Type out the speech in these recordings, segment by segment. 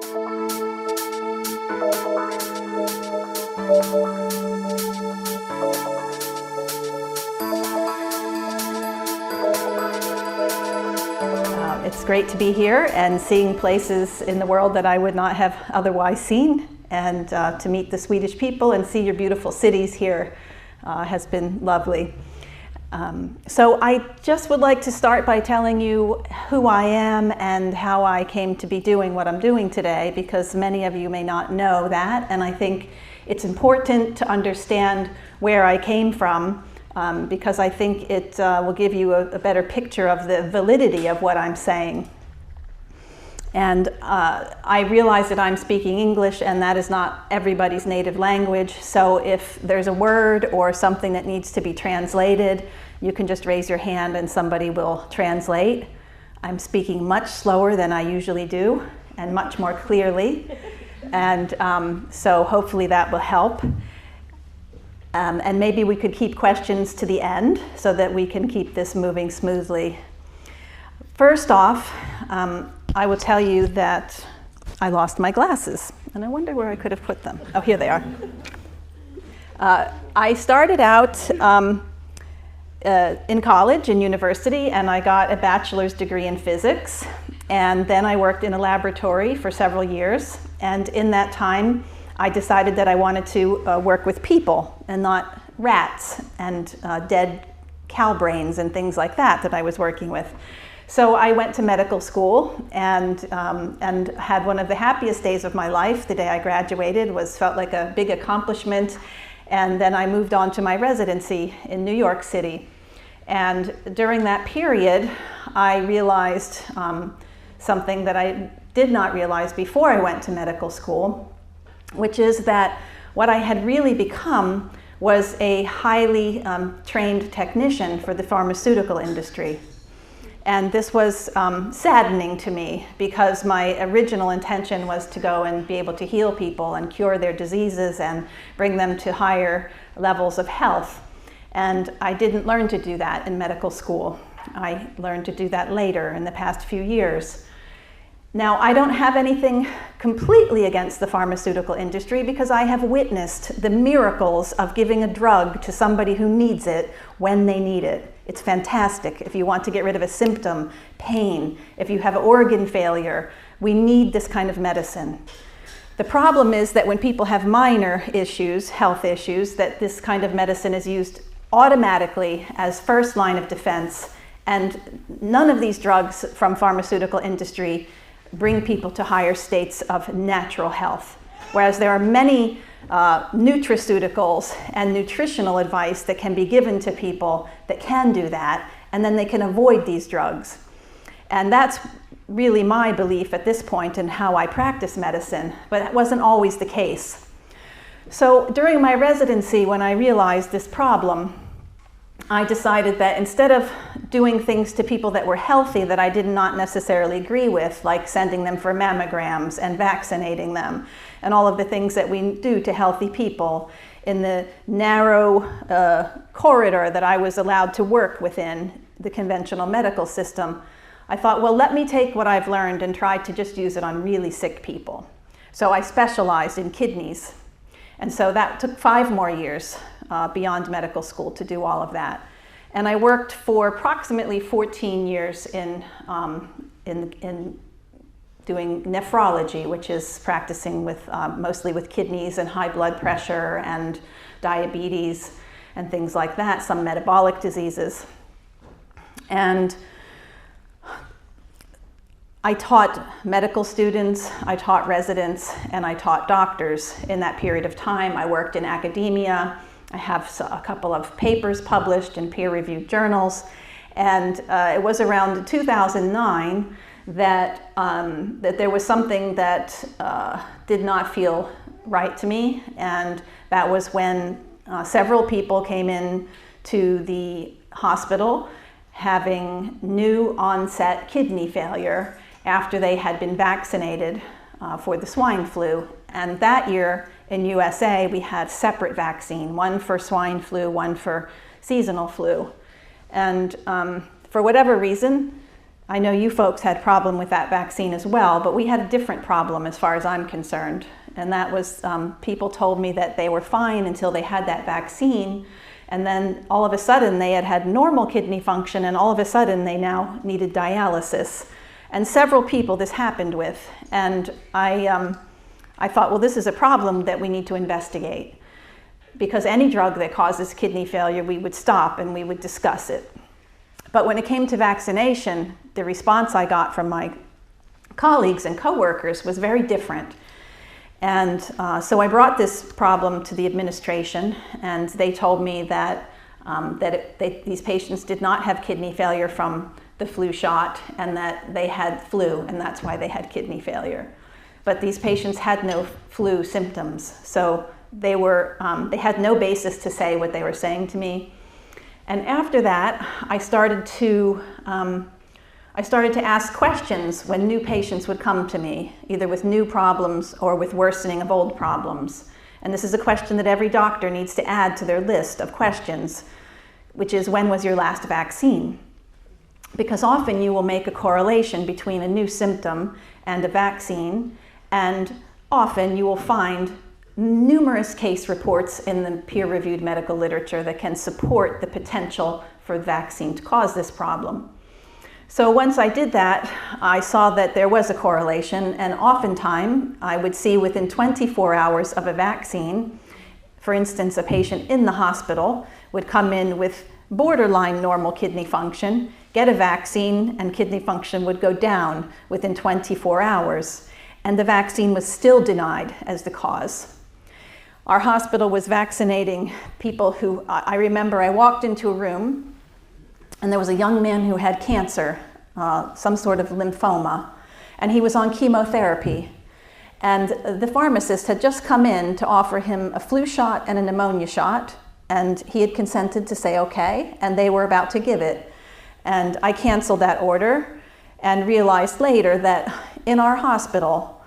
It's great to be here and seeing places in the world that I would not have otherwise seen, and to meet the Swedish people and see your beautiful cities here has been lovely. So I just would like to start by telling you who I am and how I came to be doing what I'm doing today, because many of you may not know that, and I think it's important to understand where I came from, because I think it will give you a better picture of the validity of what I'm saying. And I realize that I'm speaking English, and that is not everybody's native language, so if there's a word or something that needs to be translated, you can just raise your hand and somebody will translate. I'm speaking much slower than I usually do and much more clearly, and so hopefully that will help. And maybe we could keep questions to the end so that we can keep this moving smoothly. First off, I will tell you that I lost my glasses, and I wonder where I could have put them. Oh, here they are. I started out in college, in university, and I got a bachelor's degree in physics, and then I worked in a laboratory for several years, and in that time I decided that I wanted to work with people and not rats and dead cow brains and things like that I was working with. So I went to medical school and had one of the happiest days of my life. The day I graduated felt like a big accomplishment. And then I moved on to my residency in New York City. And during that period, I realized something that I did not realize before I went to medical school, which is that what I had really become was a highly trained technician for the pharmaceutical industry. And this was saddening to me, because my original intention was to go and be able to heal people and cure their diseases and bring them to higher levels of health. And I didn't learn to do that in medical school. I learned to do that later in the past few years. Now, I don't have anything completely against the pharmaceutical industry, because I have witnessed the miracles of giving a drug to somebody who needs it when they need it. It's fantastic. If you want to get rid of a symptom, pain, if you have organ failure, we need this kind of medicine. The problem is that when people have minor issues, health issues, that this kind of medicine is used automatically as first line of defense, and none of these drugs from pharmaceutical industry bring people to higher states of natural health. Whereas there are many nutraceuticals and nutritional advice that can be given to people that can do that, and then they can avoid these drugs. And that's really my belief at this point in how I practice medicine, but that wasn't always the case. So during my residency, when I realized this problem, I decided that instead of doing things to people that were healthy that I did not necessarily agree with, like sending them for mammograms and vaccinating them, and all of the things that we do to healthy people in the narrow corridor that I was allowed to work within the conventional medical system, I thought, well, let me take what I've learned and try to just use it on really sick people. So I specialized in kidneys. And so that took 5 more years beyond medical school to do all of that. And I worked for approximately 14 years in doing nephrology, which is practicing with mostly with kidneys and high blood pressure and diabetes and things like that, some metabolic diseases. And I taught medical students, I taught residents, and I taught doctors in that period of time. I worked in academia. I have a couple of papers published in peer-reviewed journals. And it was around 2009 that there was something that did not feel right to me. And that was when several people came in to the hospital having new onset kidney failure after they had been vaccinated for the swine flu. And that year in USA, we had separate vaccine, one for swine flu, one for seasonal flu. And for whatever reason, I know you folks had problem with that vaccine as well, but we had a different problem as far as I'm concerned. And that was people told me that they were fine until they had that vaccine. And then all of a sudden they had normal kidney function, and all of a sudden they now needed dialysis. And several people this happened with. And I thought, well, this is a problem that we need to investigate. Because any drug that causes kidney failure, we would stop and we would discuss it. But when it came to vaccination, the response I got from my colleagues and coworkers was very different. And so I brought this problem to the administration, and they told me that, these patients did not have kidney failure from the flu shot, and that they had flu, and that's why they had kidney failure. But these patients had no flu symptoms, so they had no basis to say what they were saying to me. And after that, I started to ask questions when new patients would come to me, either with new problems or with worsening of old problems. And this is a question that every doctor needs to add to their list of questions, which is, when was your last vaccine? Because often you will make a correlation between a new symptom and a vaccine, and often you will find numerous case reports in the peer-reviewed medical literature that can support the potential for the vaccine to cause this problem. So once I did that, I saw that there was a correlation, and oftentimes I would see within 24 hours of a vaccine, for instance, a patient in the hospital would come in with borderline normal kidney function, get a vaccine, and kidney function would go down within 24 hours. And the vaccine was still denied as the cause. Our hospital was vaccinating people who, I remember I walked into a room and there was a young man who had cancer, some sort of lymphoma, and he was on chemotherapy. And the pharmacist had just come in to offer him a flu shot and a pneumonia shot, and he had consented to say okay, and they were about to give it. And I canceled that order and realized later that in our hospital,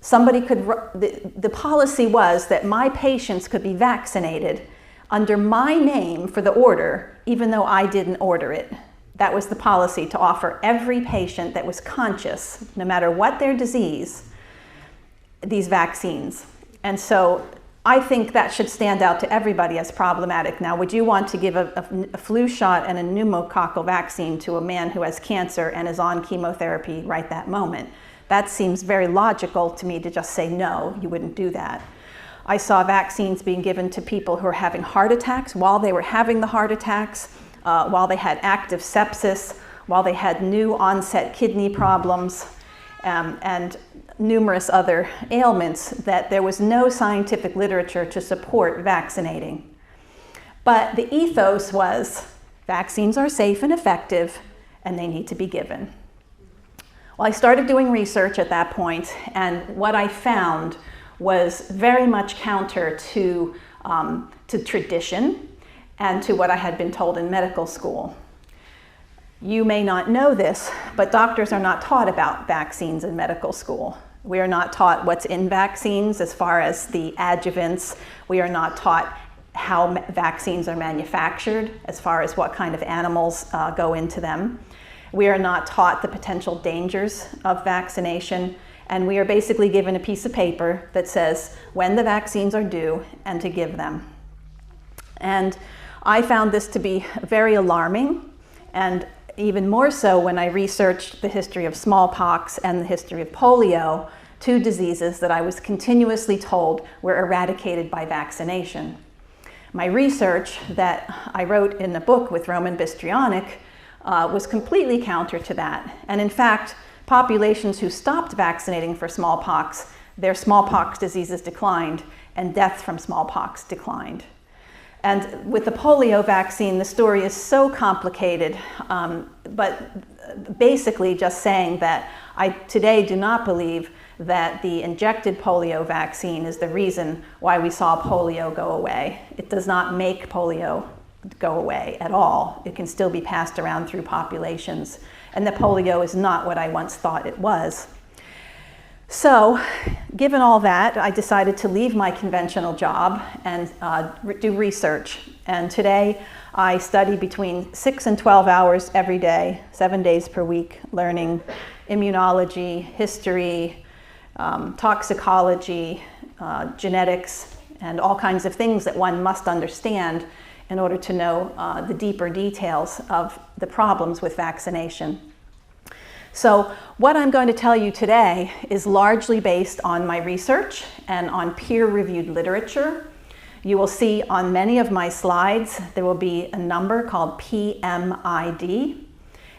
the policy was that my patients could be vaccinated under my name for the order, even though I didn't order it. That was the policy, to offer every patient that was conscious, no matter what their disease, these vaccines. And so I think that should stand out to everybody as problematic. Now, would you want to give a flu shot and a pneumococcal vaccine to a man who has cancer and is on chemotherapy right that moment? That seems very logical to me to just say, no, you wouldn't do that. I saw vaccines being given to people who were having heart attacks while they were having the heart attacks, while they had active sepsis, while they had new onset kidney problems, and numerous other ailments that there was no scientific literature to support vaccinating. But the ethos was, vaccines are safe and effective, and they need to be given. Well, I started doing research at that point, and what I found was very much counter to tradition and to what I had been told in medical school. You may not know this, but doctors are not taught about vaccines in medical school. We are not taught what's in vaccines as far as the adjuvants. We are not taught how vaccines are manufactured as far as what kind of animals go into them. We are not taught the potential dangers of vaccination, and we are basically given a piece of paper that says when the vaccines are due and to give them. And I found this to be very alarming, and even more so when I researched the history of smallpox and the history of polio, two diseases that I was continuously told were eradicated by vaccination. My research that I wrote in a book with Roman Bystrionic was completely counter to that. And in fact, populations who stopped vaccinating for smallpox, their smallpox diseases declined and death from smallpox declined. And with the polio vaccine, the story is so complicated, but basically just saying that I today do not believe that the injected polio vaccine is the reason why we saw polio go away. It does not make polio go away at all. It can still be passed around through populations, and the polio is not what I once thought it was. So given all that, I decided to leave my conventional job and do research. And today I study between 6 and 12 hours every day, 7 days per week, learning immunology, history, toxicology, genetics, and all kinds of things that one must understand in order to know the deeper details of the problems with vaccination. So what I'm going to tell you today is largely based on my research and on peer-reviewed literature. You will see on many of my slides there will be a number called PMID,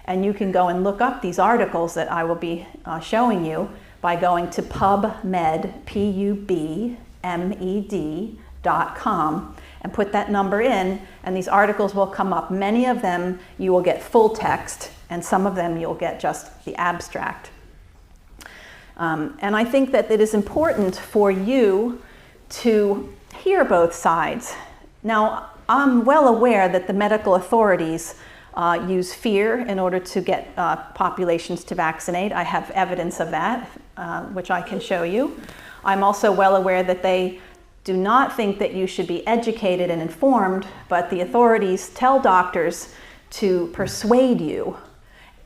and you can go and look up these articles that I will be showing you by going to PubMed, PubMed.com, and put that number in, and these articles will come up. Many of them you will get full text, and some of them you'll get just the abstract. And I think that it is important for you to hear both sides. Now, I'm well aware that the medical authorities use fear in order to get populations to vaccinate. I have evidence of that, which I can show you. I'm also well aware that they do not think that you should be educated and informed, but the authorities tell doctors to persuade you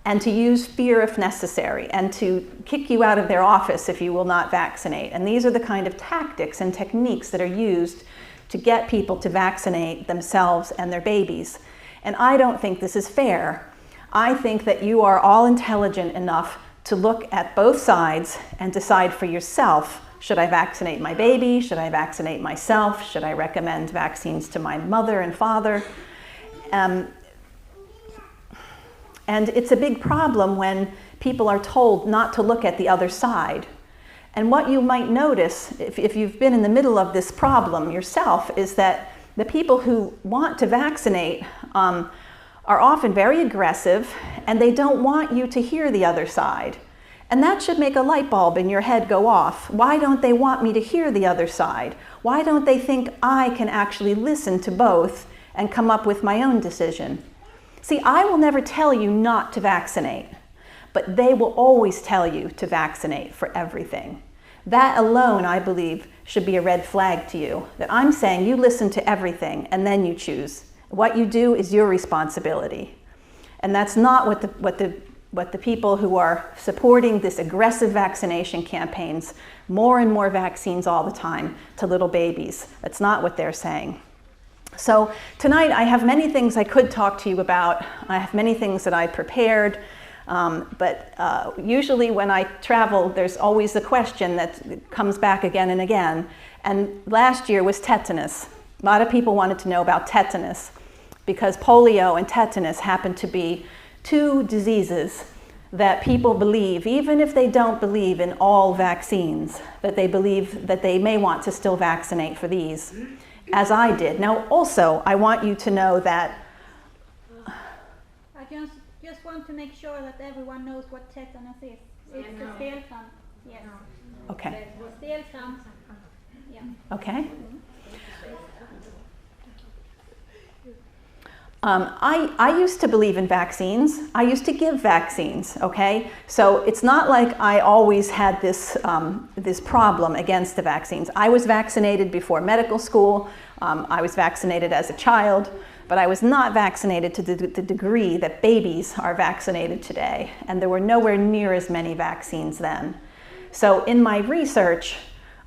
and to use fear if necessary, and to kick you out of their office if you will not vaccinate. And these are the kind of tactics and techniques that are used to get people to vaccinate themselves and their babies. And I don't think this is fair. I think that you are all intelligent enough to look at both sides and decide for yourself, should I vaccinate my baby? Should I vaccinate myself? Should I recommend vaccines to my mother and father? And it's a big problem when people are told not to look at the other side. And what you might notice, if you've been in the middle of this problem yourself, is that the people who want to vaccinate are often very aggressive, and they don't want you to hear the other side. And that should make a light bulb in your head go off. Why don't they want me to hear the other side? Why don't they think I can actually listen to both and come up with my own decision? See, I will never tell you not to vaccinate, but they will always tell you to vaccinate for everything. That alone, I believe, should be a red flag to you, that I'm saying you listen to everything and then you choose. What you do is your responsibility. And that's not what the people who are supporting this aggressive vaccination campaigns, more and more vaccines all the time to little babies. That's not what they're saying. So tonight I have many things I could talk to you about. I have many things that I prepared, but usually when I travel, there's always a question that comes back again and again. And last year was tetanus. A lot of people wanted to know about tetanus because polio and tetanus happen to be two diseases that people believe, even if they don't believe in all vaccines, that they believe that they may want to still vaccinate for these, as I did. Now, also, I want you to know that... I just want to make sure that everyone knows what tetanus is. It's the stelkramp. Yes. Okay. The stelkramp. Yeah. Okay. I used to believe in vaccines. I used to give vaccines, okay? So it's not like I always had this, this problem against the vaccines. I was vaccinated before medical school. I was vaccinated as a child, but I was not vaccinated to the degree that babies are vaccinated today. And there were nowhere near as many vaccines then. So in my research,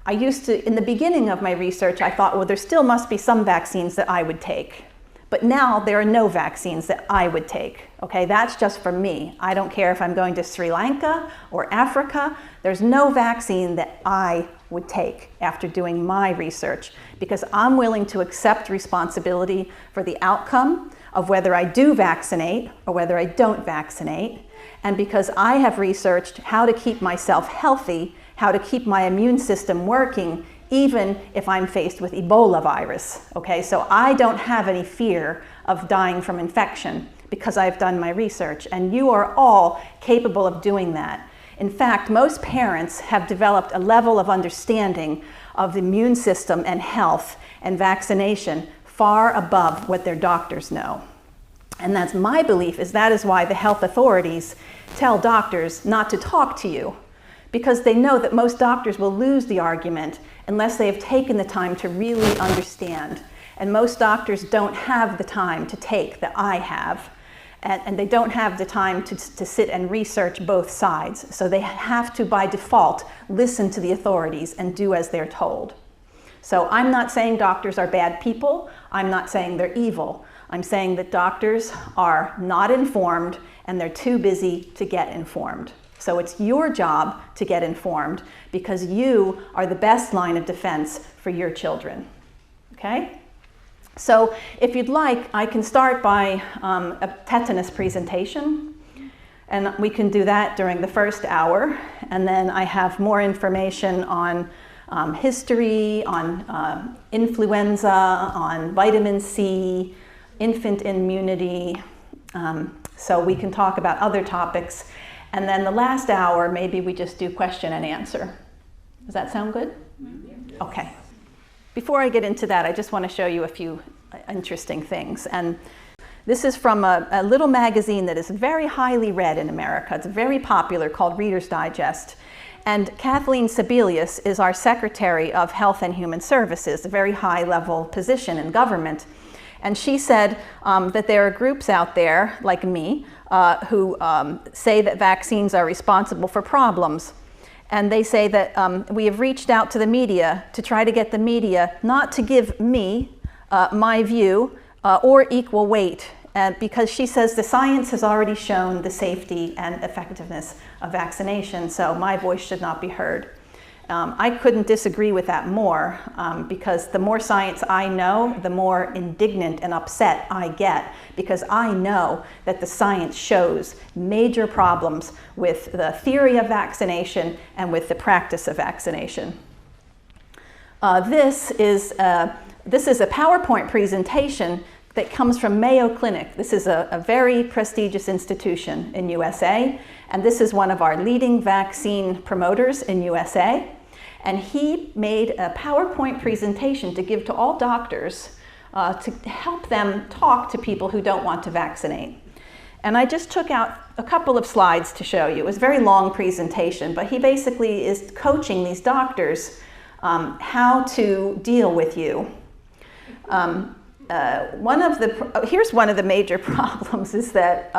in the beginning of my research, I thought, well, there still must be some vaccines that I would take. But now there are no vaccines that I would take, okay? That's just for me. I don't care if I'm going to Sri Lanka or Africa. There's no vaccine that I would take after doing my research because I'm willing to accept responsibility for the outcome of whether I do vaccinate or whether I don't vaccinate, and because I have researched how to keep myself healthy, how to keep my immune system working, even if I'm faced with Ebola virus, okay? So I don't have any fear of dying from infection because I've done my research, and you are all capable of doing that. In fact, most parents have developed a level of understanding of the immune system and health and vaccination far above what their doctors know. And that's my belief, is that is why the health authorities tell doctors not to talk to you, because they know that most doctors will lose the argument unless they have taken the time to really understand. And most doctors don't have the time to take that I have, and they don't have the time to sit and research both sides. So they have to, by default, listen to the authorities and do as they're told. So I'm not saying doctors are bad people. I'm not saying they're evil. I'm saying that doctors are not informed and they're too busy to get informed. So it's your job to get informed because you are the best line of defense for your children. Okay? So if you'd like, I can start by a tetanus presentation, and we can do that during the first hour, and then I have more information on history, on influenza, on vitamin C, infant immunity, so we can talk about other topics, and then the last hour, maybe we just do question and answer. Does that sound good? Okay. Before I get into that, I just want to show you a few interesting things. And this is from a little magazine that is very highly read in America. It's very popular, called Reader's Digest. And Kathleen Sebelius is our Secretary of Health and Human Services, a very high-level position in government. And she said that there are groups out there, like me, who say that vaccines are responsible for problems. And they say that we have reached out to the media to try to get the media not to give me my view or equal weight, because she says the science has already shown the safety and effectiveness of vaccination, so my voice should not be heard. I couldn't disagree with that more, because the more science I know, the more indignant and upset I get, because I know that the science shows major problems with the theory of vaccination and with the practice of vaccination. This is a PowerPoint presentation that comes from Mayo Clinic. This is a very prestigious institution in USA, and this is one of our leading vaccine promoters in USA. And he made a PowerPoint presentation to give to all doctors to help them talk to people who don't want to vaccinate. And I just took out a couple of slides to show you. It was a very long presentation, but he basically is coaching these doctors how to deal with you. Here's one of the major problems is that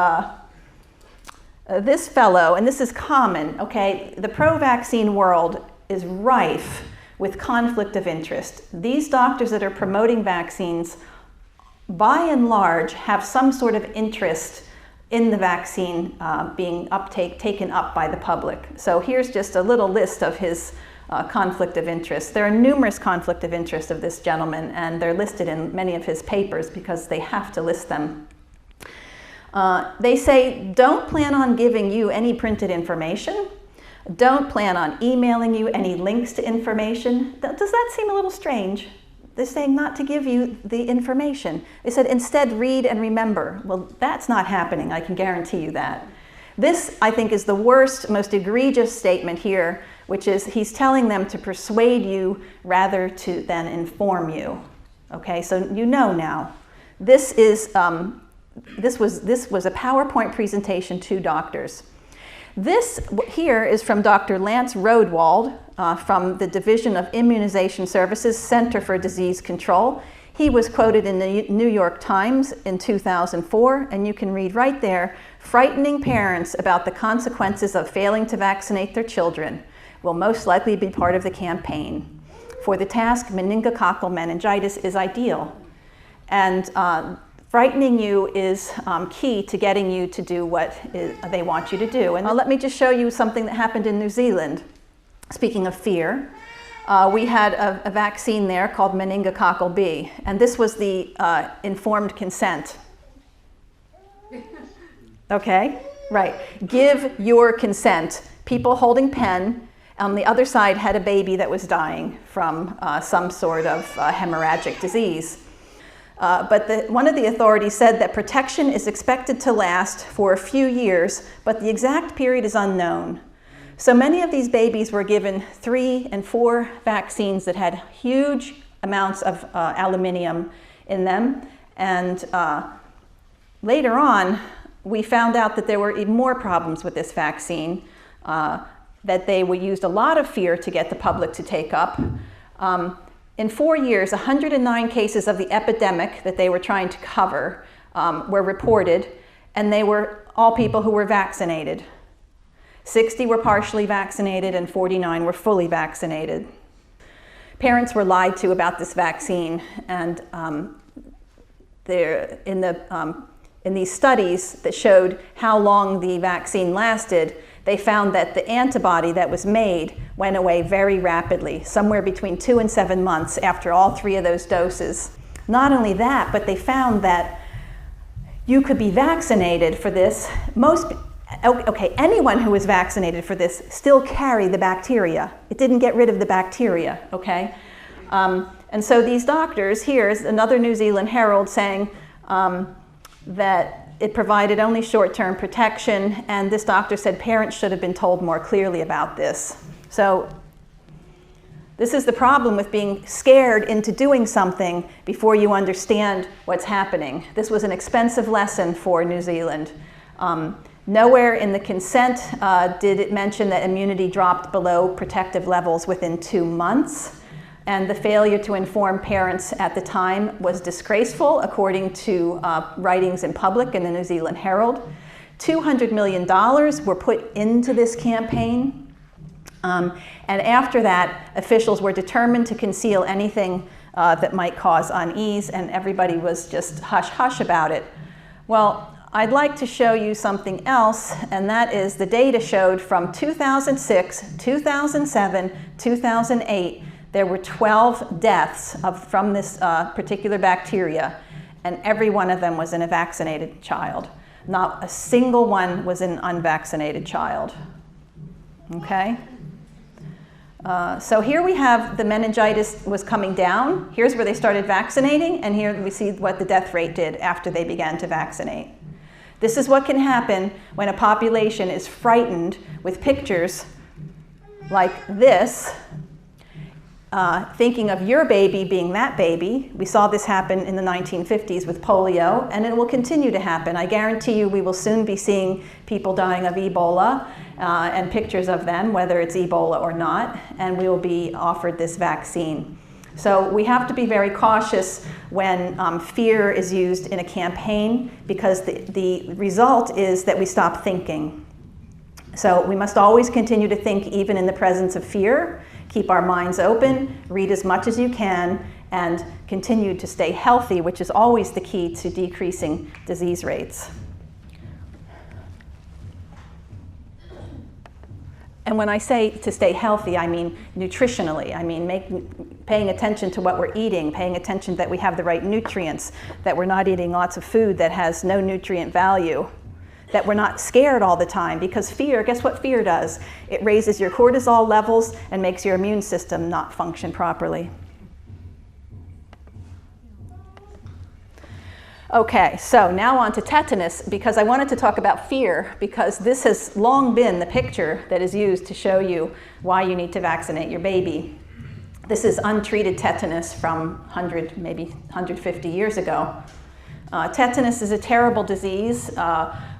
this fellow, and this is common, okay, the pro-vaccine world is rife with conflict of interest. These doctors that are promoting vaccines, by and large, have some sort of interest in the vaccine being taken up by the public. So here's just a little list of his conflict of interest. There are numerous conflict of interest of this gentleman, and they're listed in many of his papers because they have to list them. They say, don't plan on giving you any printed information. Don't plan on emailing you any links to information. Does that seem a little strange? They're saying not to give you the information. They said, instead, read and remember. Well, that's not happening, I can guarantee you that. This, I think, is the worst, most egregious statement here, which is he's telling them to persuade you rather than inform you. Okay, so you know now. This was a PowerPoint presentation to doctors. This here is from Dr. Lance Rodewald from the Division of Immunization Services, Center for Disease Control. He was quoted in the New York Times in 2004, and you can read right there, frightening parents about the consequences of failing to vaccinate their children will most likely be part of the campaign. For the task, meningococcal meningitis is ideal. And frightening you is key to getting you to do what they want you to do. And let me just show you something that happened in New Zealand. Speaking of fear, we had a vaccine there called meningococcal B, and this was the informed consent. Okay, right. Give your consent. People holding pen. On the other side had a baby that was dying from some sort of hemorrhagic disease. But one of the authorities said that protection is expected to last for a few years, but the exact period is unknown. So many of these babies were given 3 and 4 vaccines that had huge amounts of aluminium in them. And later on, we found out that there were even more problems with this vaccine. that they used a lot of fear to get the public to take up. In 4 years, 109 cases of the epidemic that they were trying to cover were reported, and they were all people who were vaccinated. 60 were partially vaccinated and 49 were fully vaccinated. Parents were lied to about this vaccine, and in these studies that showed how long the vaccine lasted, they found that the antibody that was made went away very rapidly, somewhere between 2 and 7 months after all 3 of those doses. Not only that, but they found that you could be vaccinated for this. Anyone who was vaccinated for this still carried the bacteria. It didn't get rid of the bacteria, okay? And so these doctors, here's another New Zealand Herald saying that it provided only short-term protection, and this doctor said parents should have been told more clearly about this. So this is the problem with being scared into doing something before you understand what's happening. This was an expensive lesson for New Zealand. Nowhere in the consent did it mention that immunity dropped below protective levels within 2 months. And the failure to inform parents at the time was disgraceful, according to writings in public in the New Zealand Herald. $200 million were put into this campaign. And after that, officials were determined to conceal anything that might cause unease, and everybody was just hush-hush about it. Well, I'd like to show you something else, and that is the data showed from 2006, 2007, 2008, there were 12 deaths from this particular bacteria, and every one of them was in a vaccinated child. Not a single one was in an unvaccinated child. Okay? So here we have the meningitis was coming down. Here's where they started vaccinating, and here we see what the death rate did after they began to vaccinate. This is what can happen when a population is frightened with pictures like this, thinking of your baby being that baby. We saw this happen in the 1950s with polio, and it will continue to happen. I guarantee you we will soon be seeing people dying of Ebola and pictures of them, whether it's Ebola or not, and we will be offered this vaccine. So we have to be very cautious when fear is used in a campaign, because the result is that we stop thinking. So we must always continue to think even in the presence of fear. Keep our minds open, read as much as you can, and continue to stay healthy, which is always the key to decreasing disease rates. And when I say to stay healthy, I mean nutritionally. I mean paying attention to what we're eating, paying attention that we have the right nutrients, that we're not eating lots of food that has no nutrient value, that we're not scared all the time, because fear, guess what fear does? It raises your cortisol levels and makes your immune system not function properly. Okay, so now on to tetanus, because I wanted to talk about fear, because this has long been the picture that is used to show you why you need to vaccinate your baby. This is untreated tetanus from 100, maybe 150 years ago. Tetanus is a terrible disease.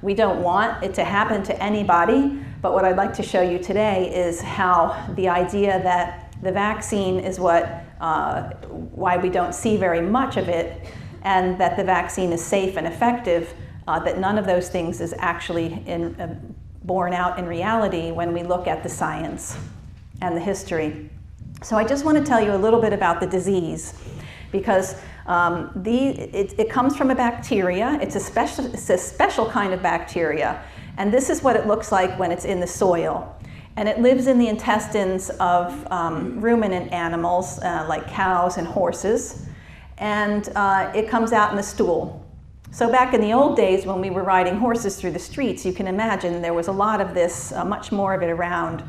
We don't want it to happen to anybody, but what I'd like to show you today is how the idea that the vaccine is why we don't see very much of it, and that the vaccine is safe and effective, that none of those things is actually borne out in reality when we look at the science and the history. So I just want to tell you a little bit about the disease, because it comes from a bacteria. It's a special kind of bacteria, and this is what it looks like when it's in the soil. And it lives in the intestines of ruminant animals like cows and horses, and it comes out in the stool. So back in the old days when we were riding horses through the streets, you can imagine there was a lot of this, much more of it around.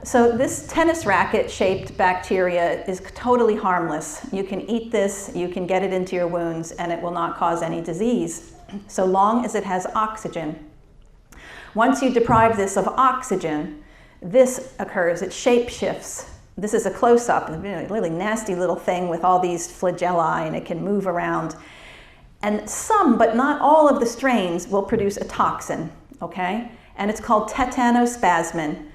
So this tennis racket-shaped bacteria is totally harmless. You can eat this, you can get it into your wounds, and it will not cause any disease, so long as it has oxygen. Once you deprive this of oxygen, this occurs, it shape shifts. This is a close-up, a really nasty little thing with all these flagelli, and it can move around. And some, but not all of the strains will produce a toxin, okay? And it's called tetanospasmin.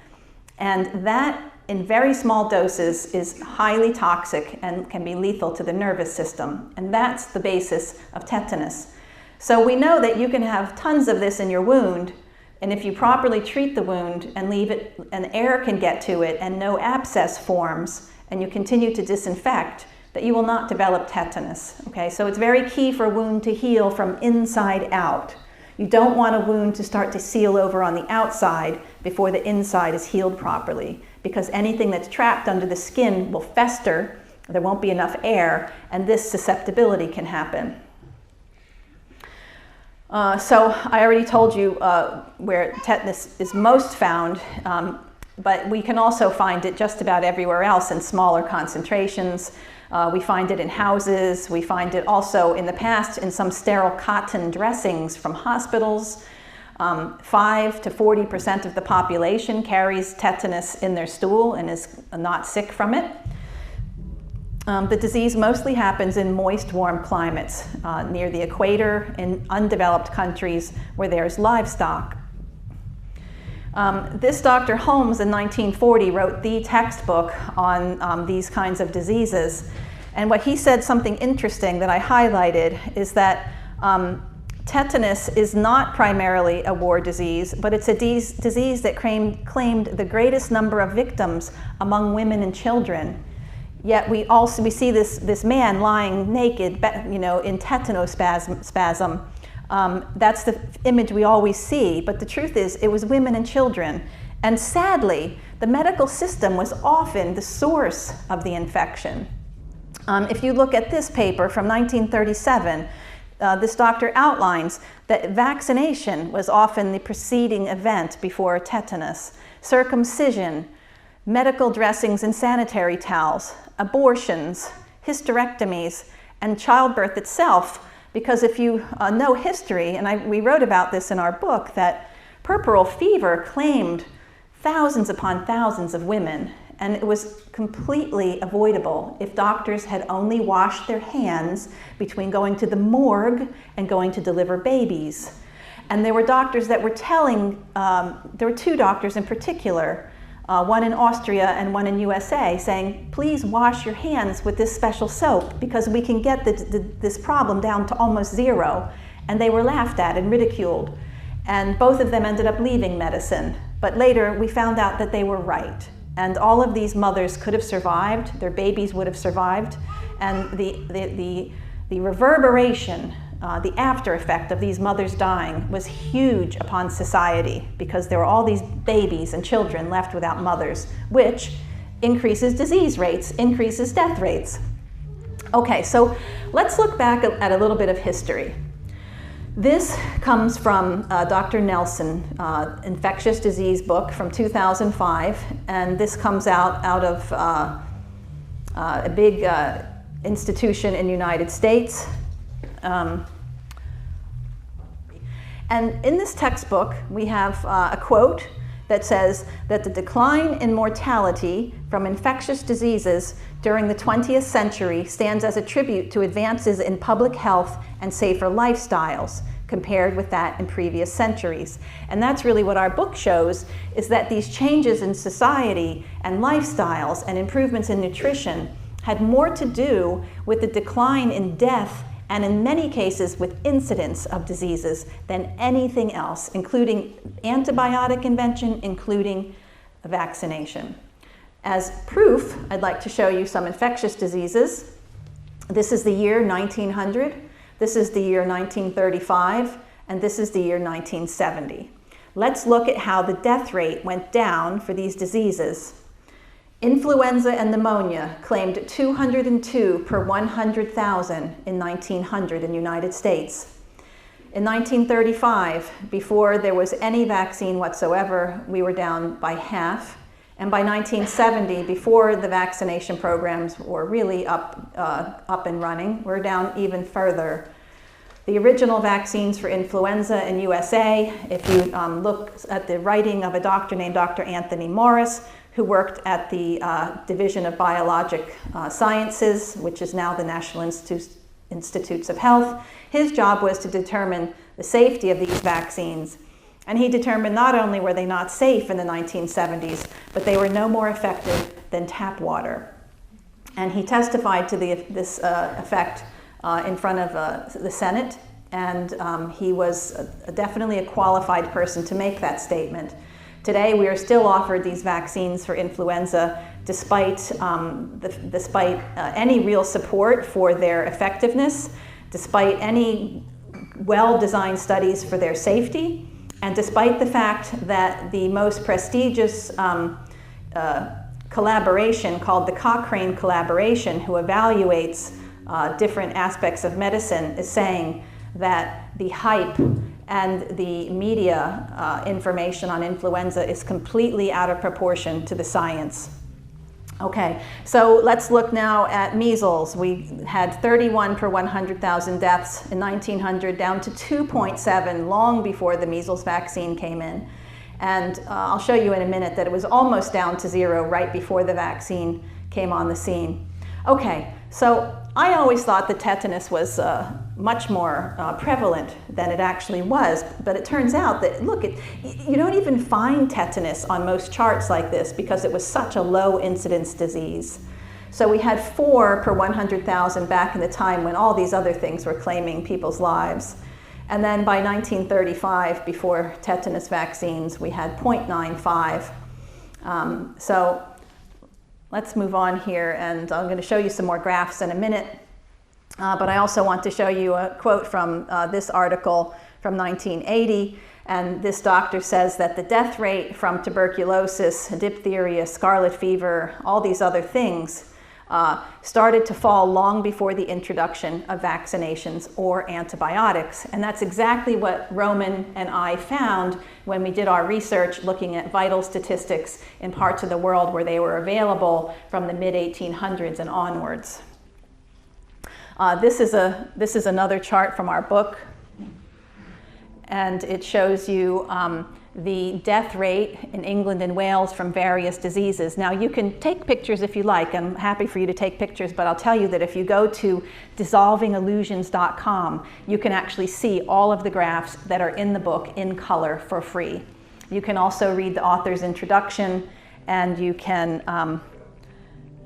And that, in very small doses, is highly toxic and can be lethal to the nervous system. And that's the basis of tetanus. So we know that you can have tons of this in your wound, and if you properly treat the wound and leave it, and air can get to it and no abscess forms, and you continue to disinfect, that you will not develop tetanus. Okay, so it's very key for a wound to heal from inside out. You don't want a wound to start to seal over on the outside before the inside is healed properly, because anything that's trapped under the skin will fester, there won't be enough air, and this susceptibility can happen. So I already told you where tetanus is most found, but we can also find it just about everywhere else in smaller concentrations. We find it in houses. We find it also in the past in some sterile cotton dressings from hospitals. 5 to 40% of the population carries tetanus in their stool and is not sick from it. The disease mostly happens in moist, warm climates, near the equator, in undeveloped countries where there's livestock. This Dr. Holmes in 1940 wrote the textbook on these kinds of diseases. And what he said, something interesting that I highlighted, is that tetanus is not primarily a war disease, but it's a disease that claimed the greatest number of victims among women and children. Yet we see this man lying naked, in tetanospasm. That's the image we always see, but the truth is it was women and children. And sadly, the medical system was often the source of the infection. If you look at this paper from 1937, this doctor outlines that vaccination was often the preceding event before tetanus. Circumcision, medical dressings and sanitary towels, abortions, hysterectomies, and childbirth itself. Because if you know history, and we wrote about this in our book, that puerperal fever claimed thousands upon thousands of women, and it was completely avoidable if doctors had only washed their hands between going to the morgue and going to deliver babies. And there were doctors that were telling, there were 2 doctors in particular, one in Austria and one in USA, saying, please wash your hands with this special soap because we can get this problem down to almost 0. And they were laughed at and ridiculed. And both of them ended up leaving medicine. But later we found out that they were right. And all of these mothers could have survived, their babies would have survived, and the reverberation, the after effect of these mothers dying was huge upon society, because there were all these babies and children left without mothers, which increases disease rates, increases death rates. Okay, so let's look back at a little bit of history. This comes from Dr. Nelson, infectious disease book from 2005, and this comes out of a big institution in the United States. And in this textbook, we have a quote that says that the decline in mortality from infectious diseases during the 20th century stands as a tribute to advances in public health and safer lifestyles compared with that in previous centuries. And that's really what our book shows, is that these changes in society and lifestyles and improvements in nutrition had more to do with the decline in death and in many cases with incidence of diseases than anything else, including antibiotic invention, including vaccination. As proof, I'd like to show you some infectious diseases. This is the year 1900, this is the year 1935, and this is the year 1970. Let's look at how the death rate went down for these diseases. Influenza and pneumonia claimed 202 per 100,000 in 1900 in the United States. In 1935, before there was any vaccine whatsoever, we were down by half. And by 1970, before the vaccination programs were really up and running, we're down even further. The original vaccines for influenza in USA, if you look at the writing of a doctor named Dr. Anthony Morris, who worked at the Division of Biologic Sciences, which is now the National Institutes of Health. His job was to determine the safety of these vaccines. And he determined not only were they not safe in the 1970s, but they were no more effective than tap water. And he testified to this effect in front of the Senate, and he was definitely a qualified person to make that statement. Today, we are still offered these vaccines for influenza despite any real support for their effectiveness, despite any well-designed studies for their safety, and despite the fact that the most prestigious collaboration called the Cochrane Collaboration, who evaluates different aspects of medicine, is saying that the hype and the media information on influenza is completely out of proportion to the science. Okay, so let's look now at measles. We had 31 per 100,000 deaths in 1900, down to 2.7 long before the measles vaccine came in. And I'll show you in a minute that it was almost down to 0 right before the vaccine came on the scene. Okay, so I always thought that tetanus was much more prevalent than it actually was, but it turns out that, look, you don't even find tetanus on most charts like this because it was such a low incidence disease. So we had 4 per 100,000 back in the time when all these other things were claiming people's lives. And then by 1935, before tetanus vaccines, we had 0.95. So let's move on here, and I'm going to show you some more graphs in a minute. But I also want to show you a quote from this article from 1980. And this doctor says that the death rate from tuberculosis, diphtheria, scarlet fever, all these other things started to fall long before the introduction of vaccinations or antibiotics. And that's exactly what Roman and I found when we did our research looking at vital statistics in parts of the world where they were available from the mid-1800s and onwards. This is another chart from our book, and it shows you the death rate in England and Wales from various diseases. Now, you can take pictures if you like. I'm happy for you to take pictures, but I'll tell you that if you go to dissolvingillusions.com, you can actually see all of the graphs that are in the book in color for free. You can also read the author's introduction, and you can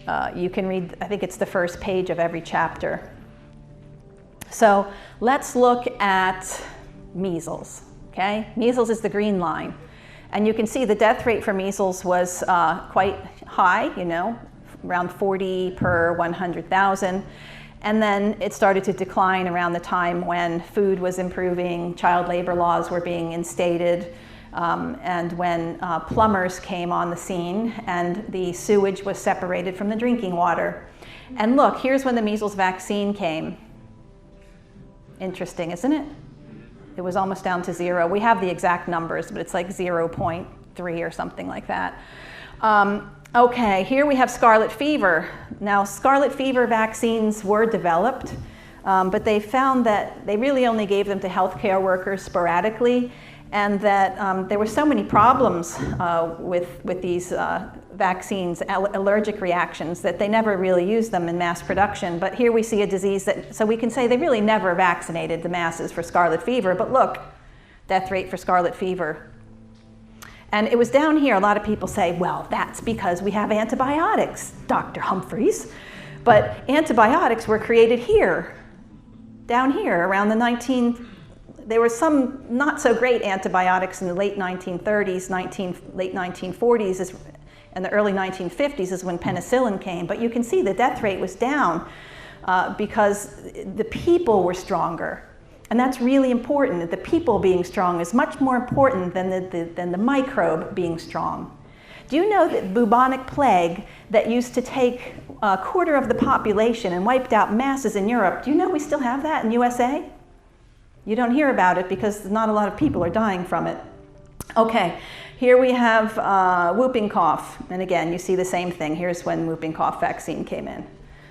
read, I think it's the first page of every chapter. So let's look at measles. Okay, measles is the green line, and you can see the death rate for measles was quite high, you know, around 40 per 100,000, and then it started to decline around the time when food was improving, child labor laws were being instated, and when plumbers came on the scene and the sewage was separated from the drinking water. And look, here's when the measles vaccine came. Interesting, isn't it? It was almost down to 0. We have the exact numbers, but it's like 0.3 or something like that. Okay, here we have scarlet fever. Now, scarlet fever vaccines were developed, but they found that they really only gave them to healthcare workers sporadically, and that there were so many problems with these vaccines, allergic reactions, that they never really used them in mass production. But here we see a disease that, so we can say they really never vaccinated the masses for scarlet fever, but look, death rate for scarlet fever. And it was down here. A lot of people say, well, that's because we have antibiotics, Dr. Humphries. But antibiotics were created here, down here, around the there were some not so great antibiotics in the late 1930s, late 1940s, and the early 1950s is when penicillin came. But you can see the death rate was down because the people were stronger. And that's really important. The people being strong is much more important than the microbe being strong. Do you know that bubonic plague that used to take a quarter of the population and wiped out masses in Europe, do you know we still have that in USA? You don't hear about it because not a lot of people are dying from it. Okay, here we have whooping cough. And again, you see the same thing. Here's when whooping cough vaccine came in.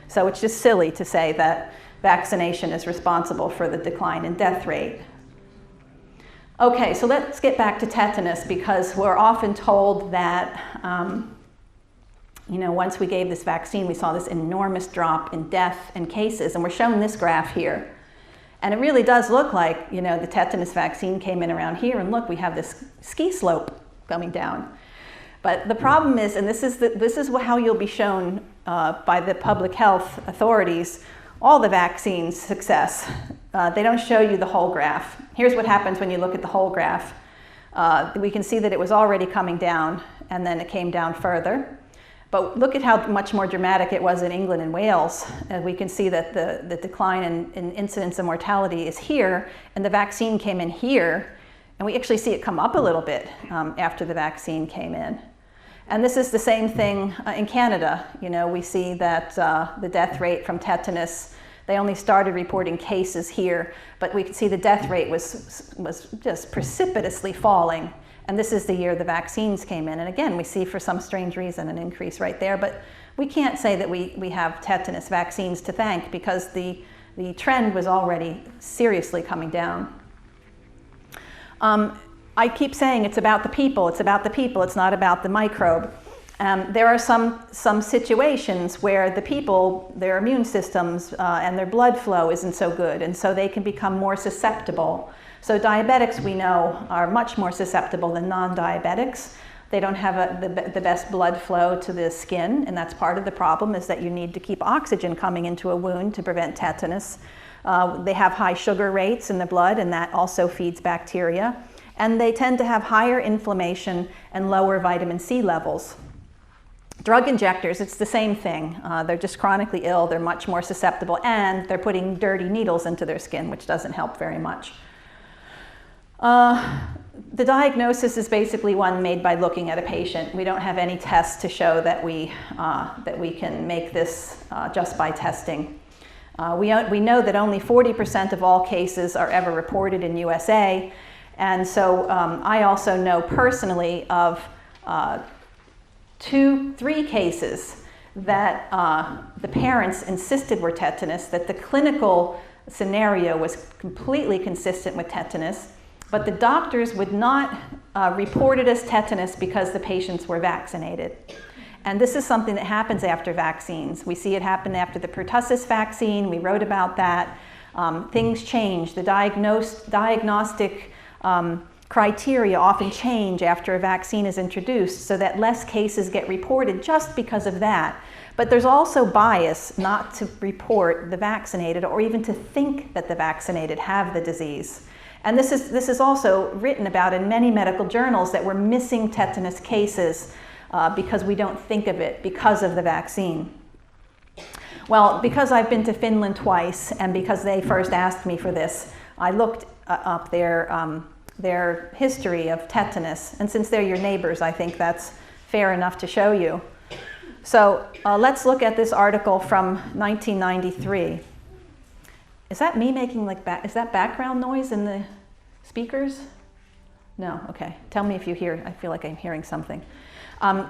So it's just silly to say that vaccination is responsible for the decline in death rate. Okay, so let's get back to tetanus, because we're often told that once we gave this vaccine, we saw this enormous drop in death and cases, and we're shown this graph here. And it really does look like, you know, the tetanus vaccine came in around here, and look, we have this ski slope coming down. But the problem is, and this is how you'll be shown by the public health authorities, all the vaccines' success. They don't show you the whole graph. Here's what happens when you look at the whole graph. We can see that it was already coming down, and then it came down further. But look at how much more dramatic it was in England and Wales. We can see that the decline in incidence and mortality is here, and the vaccine came in here, and we actually see it come up a little bit after the vaccine came in. And this is the same thing in Canada. You know, we see that the death rate from tetanus, they only started reporting cases here, but we can see the death rate was just precipitously falling. And this is the year the vaccines came in. And again, we see for some strange reason an increase right there, but we can't say that we have tetanus vaccines to thank, because the trend was already seriously coming down. I keep saying it's about the people, it's about the people, it's not about the microbe. There are some situations where the people, their immune systems and their blood flow isn't so good, and so they can become more susceptible. So diabetics, we know, are much more susceptible than non-diabetics. They don't have the best blood flow to the skin, and that's part of the problem, is that you need to keep oxygen coming into a wound to prevent tetanus. They have high sugar rates in the blood, and that also feeds bacteria. And they tend to have higher inflammation and lower vitamin C levels. Drug injectors, it's the same thing. They're just chronically ill, they're much more susceptible, and they're putting dirty needles into their skin, which doesn't help very much. The diagnosis is basically one made by looking at a patient. We don't have any tests to show that we can make this just by testing. We know that only 40% of all cases are ever reported in USA, and so I also know personally of 2-3 cases that the parents insisted were tetanus, that the clinical scenario was completely consistent with tetanus, but the doctors would not report it as tetanus because the patients were vaccinated. And this is something that happens after vaccines. We see it happen after the pertussis vaccine. We wrote about that. Things change. The diagnostic criteria often change after a vaccine is introduced, so that less cases get reported just because of that. But there's also bias not to report the vaccinated, or even to think that the vaccinated have the disease. And this is also written about in many medical journals, that we're missing tetanus cases because we don't think of it because of the vaccine. Well, because I've been to Finland twice, and because they first asked me for this, I looked up their history of tetanus. And since they're your neighbors, I think that's fair enough to show you. So let's look at this article from 1993. Is that me making is that background noise in the speakers? No, okay. Tell me if you hear, I feel like I'm hearing something.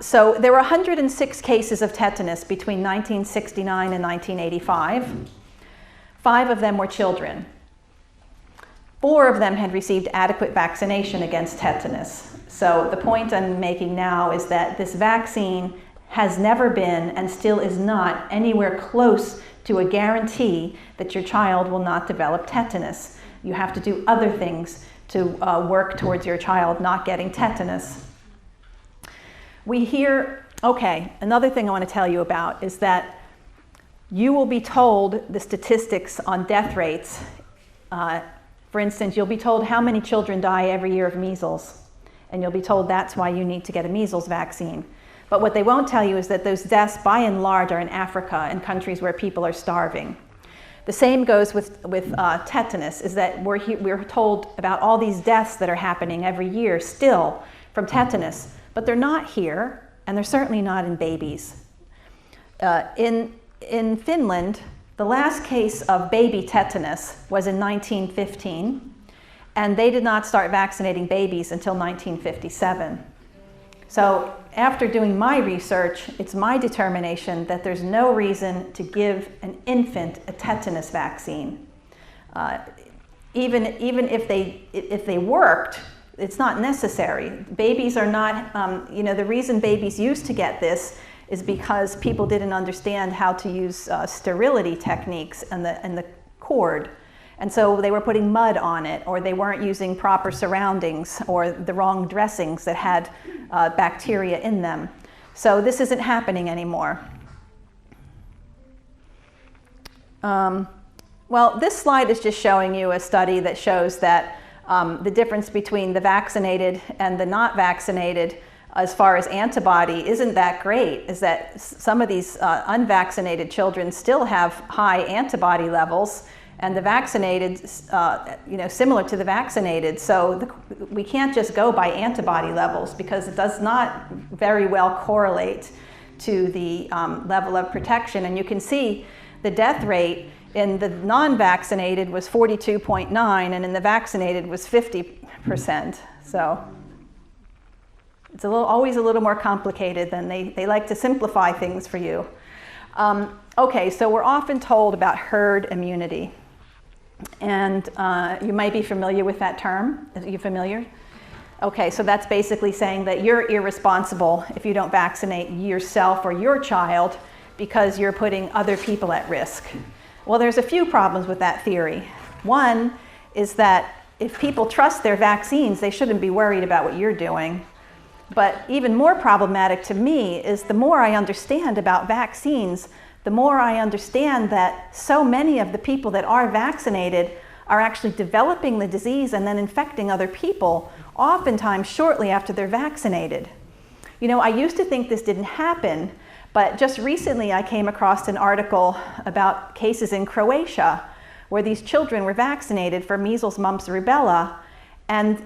So there were 106 cases of tetanus between 1969 and 1985. 5 of them were children. 4 of them had received adequate vaccination against tetanus. So the point I'm making now is that this vaccine has never been, and still is not, anywhere close to a guarantee that your child will not develop tetanus. You have to do other things to work towards your child not getting tetanus. We hear, okay, another thing I want to tell you about is that you will be told the statistics on death rates. For instance, you'll be told how many children die every year of measles, and you'll be told that's why you need to get a measles vaccine. But what they won't tell you is that those deaths, by and large, are in Africa and countries where people are starving. The same goes with tetanus, is that we're told about all these deaths that are happening every year still from tetanus, but they're not here, and they're certainly not in babies. In Finland, the last case of baby tetanus was in 1915, and they did not start vaccinating babies until 1957. So after doing my research, it's my determination that there's no reason to give an infant a tetanus vaccine. Even if they worked, it's not necessary. Babies are not, the reason babies used to get this is because people didn't understand how to use sterility techniques and the cord. And so they were putting mud on it, or they weren't using proper surroundings, or the wrong dressings that had bacteria in them. So this isn't happening anymore. Well, this slide is just showing you a study that shows that the difference between the vaccinated and the not vaccinated as far as antibody isn't that great, is that some of these unvaccinated children still have high antibody levels, and the vaccinated, similar to the vaccinated. So we can't just go by antibody levels, because it does not very well correlate to the level of protection. And you can see the death rate in the non-vaccinated was 42.9, and in the vaccinated was 50%. So it's always a little more complicated than they like to simplify things for you. Okay, so we're often told about herd immunity. And you might be familiar with that term. Are you familiar? Okay, so that's basically saying that you're irresponsible if you don't vaccinate yourself or your child because you're putting other people at risk. Well, there's a few problems with that theory. One is that if people trust their vaccines, they shouldn't be worried about what you're doing. But even more problematic to me is the more I understand about vaccines, the more I understand that so many of the people that are vaccinated are actually developing the disease and then infecting other people, oftentimes shortly after they're vaccinated. You know, I used to think this didn't happen, but just recently I came across an article about cases in Croatia where these children were vaccinated for measles, mumps, rubella, and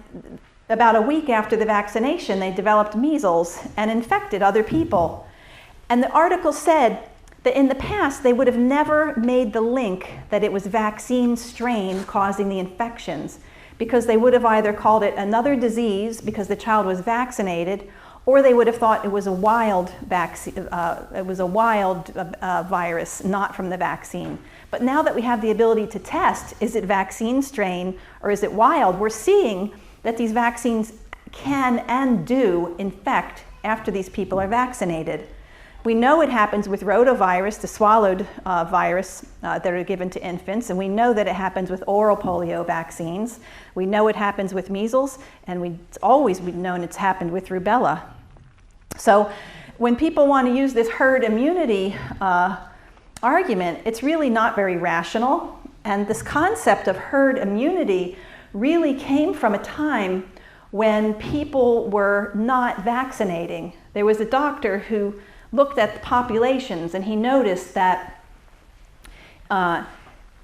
about a week after the vaccination they developed measles and infected other people. And the article said that in the past they would have never made the link that it was vaccine strain causing the infections, because they would have either called it another disease because the child was vaccinated, or they would have thought it was a wild vaccine, virus, not from the vaccine. But now that we have the ability to test, is it vaccine strain or is it wild, we're seeing that these vaccines can and do infect after these people are vaccinated. We know it happens with rotavirus, the swallowed virus that are given to infants, and we know that it happens with oral polio vaccines. We know it happens with measles, and it's always known it's happened with rubella. So when people want to use this herd immunity argument, it's really not very rational. And this concept of herd immunity really came from a time when people were not vaccinating. There was a doctor who looked at the populations, and he noticed that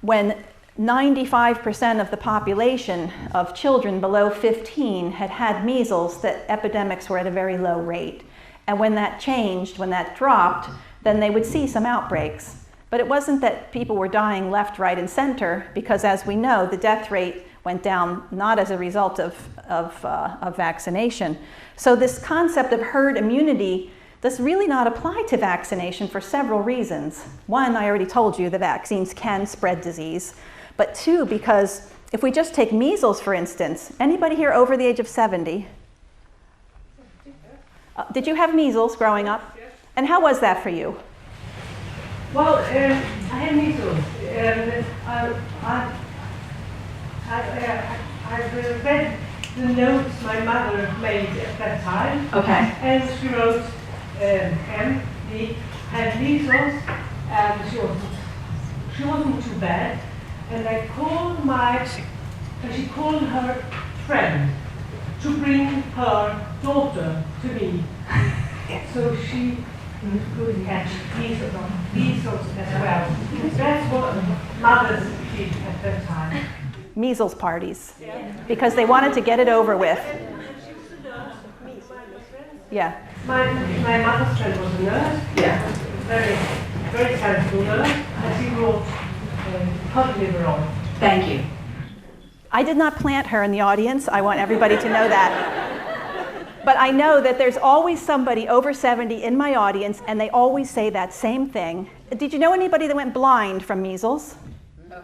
when 95% of the population of children below 15 had had measles, that epidemics were at a very low rate. And when that changed, when that dropped, then they would see some outbreaks. But it wasn't that people were dying left, right, and center, because as we know, the death rate went down not as a result of vaccination. So this concept of herd immunity does really not apply to vaccination for several reasons. One, I already told you, the vaccines can spread disease. But two, because if we just take measles, for instance, anybody here over the age of 70? Did you have measles growing up? Yes. And how was that for you? Well, I had measles, and I've read the notes my mother made at that time. Okay. And she wrote, MD had measles, and she wasn't too bad. And I called she called her friend to bring her daughter to me. So she could catch measles as well. That's what mothers did at that time. Measles parties, because they wanted to get it over with. Yeah. My mother's friend was a nurse. Yeah. Very, very talented nurse, and she brought cod liver on. Thank you. I did not plant her in the audience. I want everybody to know that. But I know that there's always somebody over 70 in my audience, and they always say that same thing. Did you know anybody that went blind from measles? No.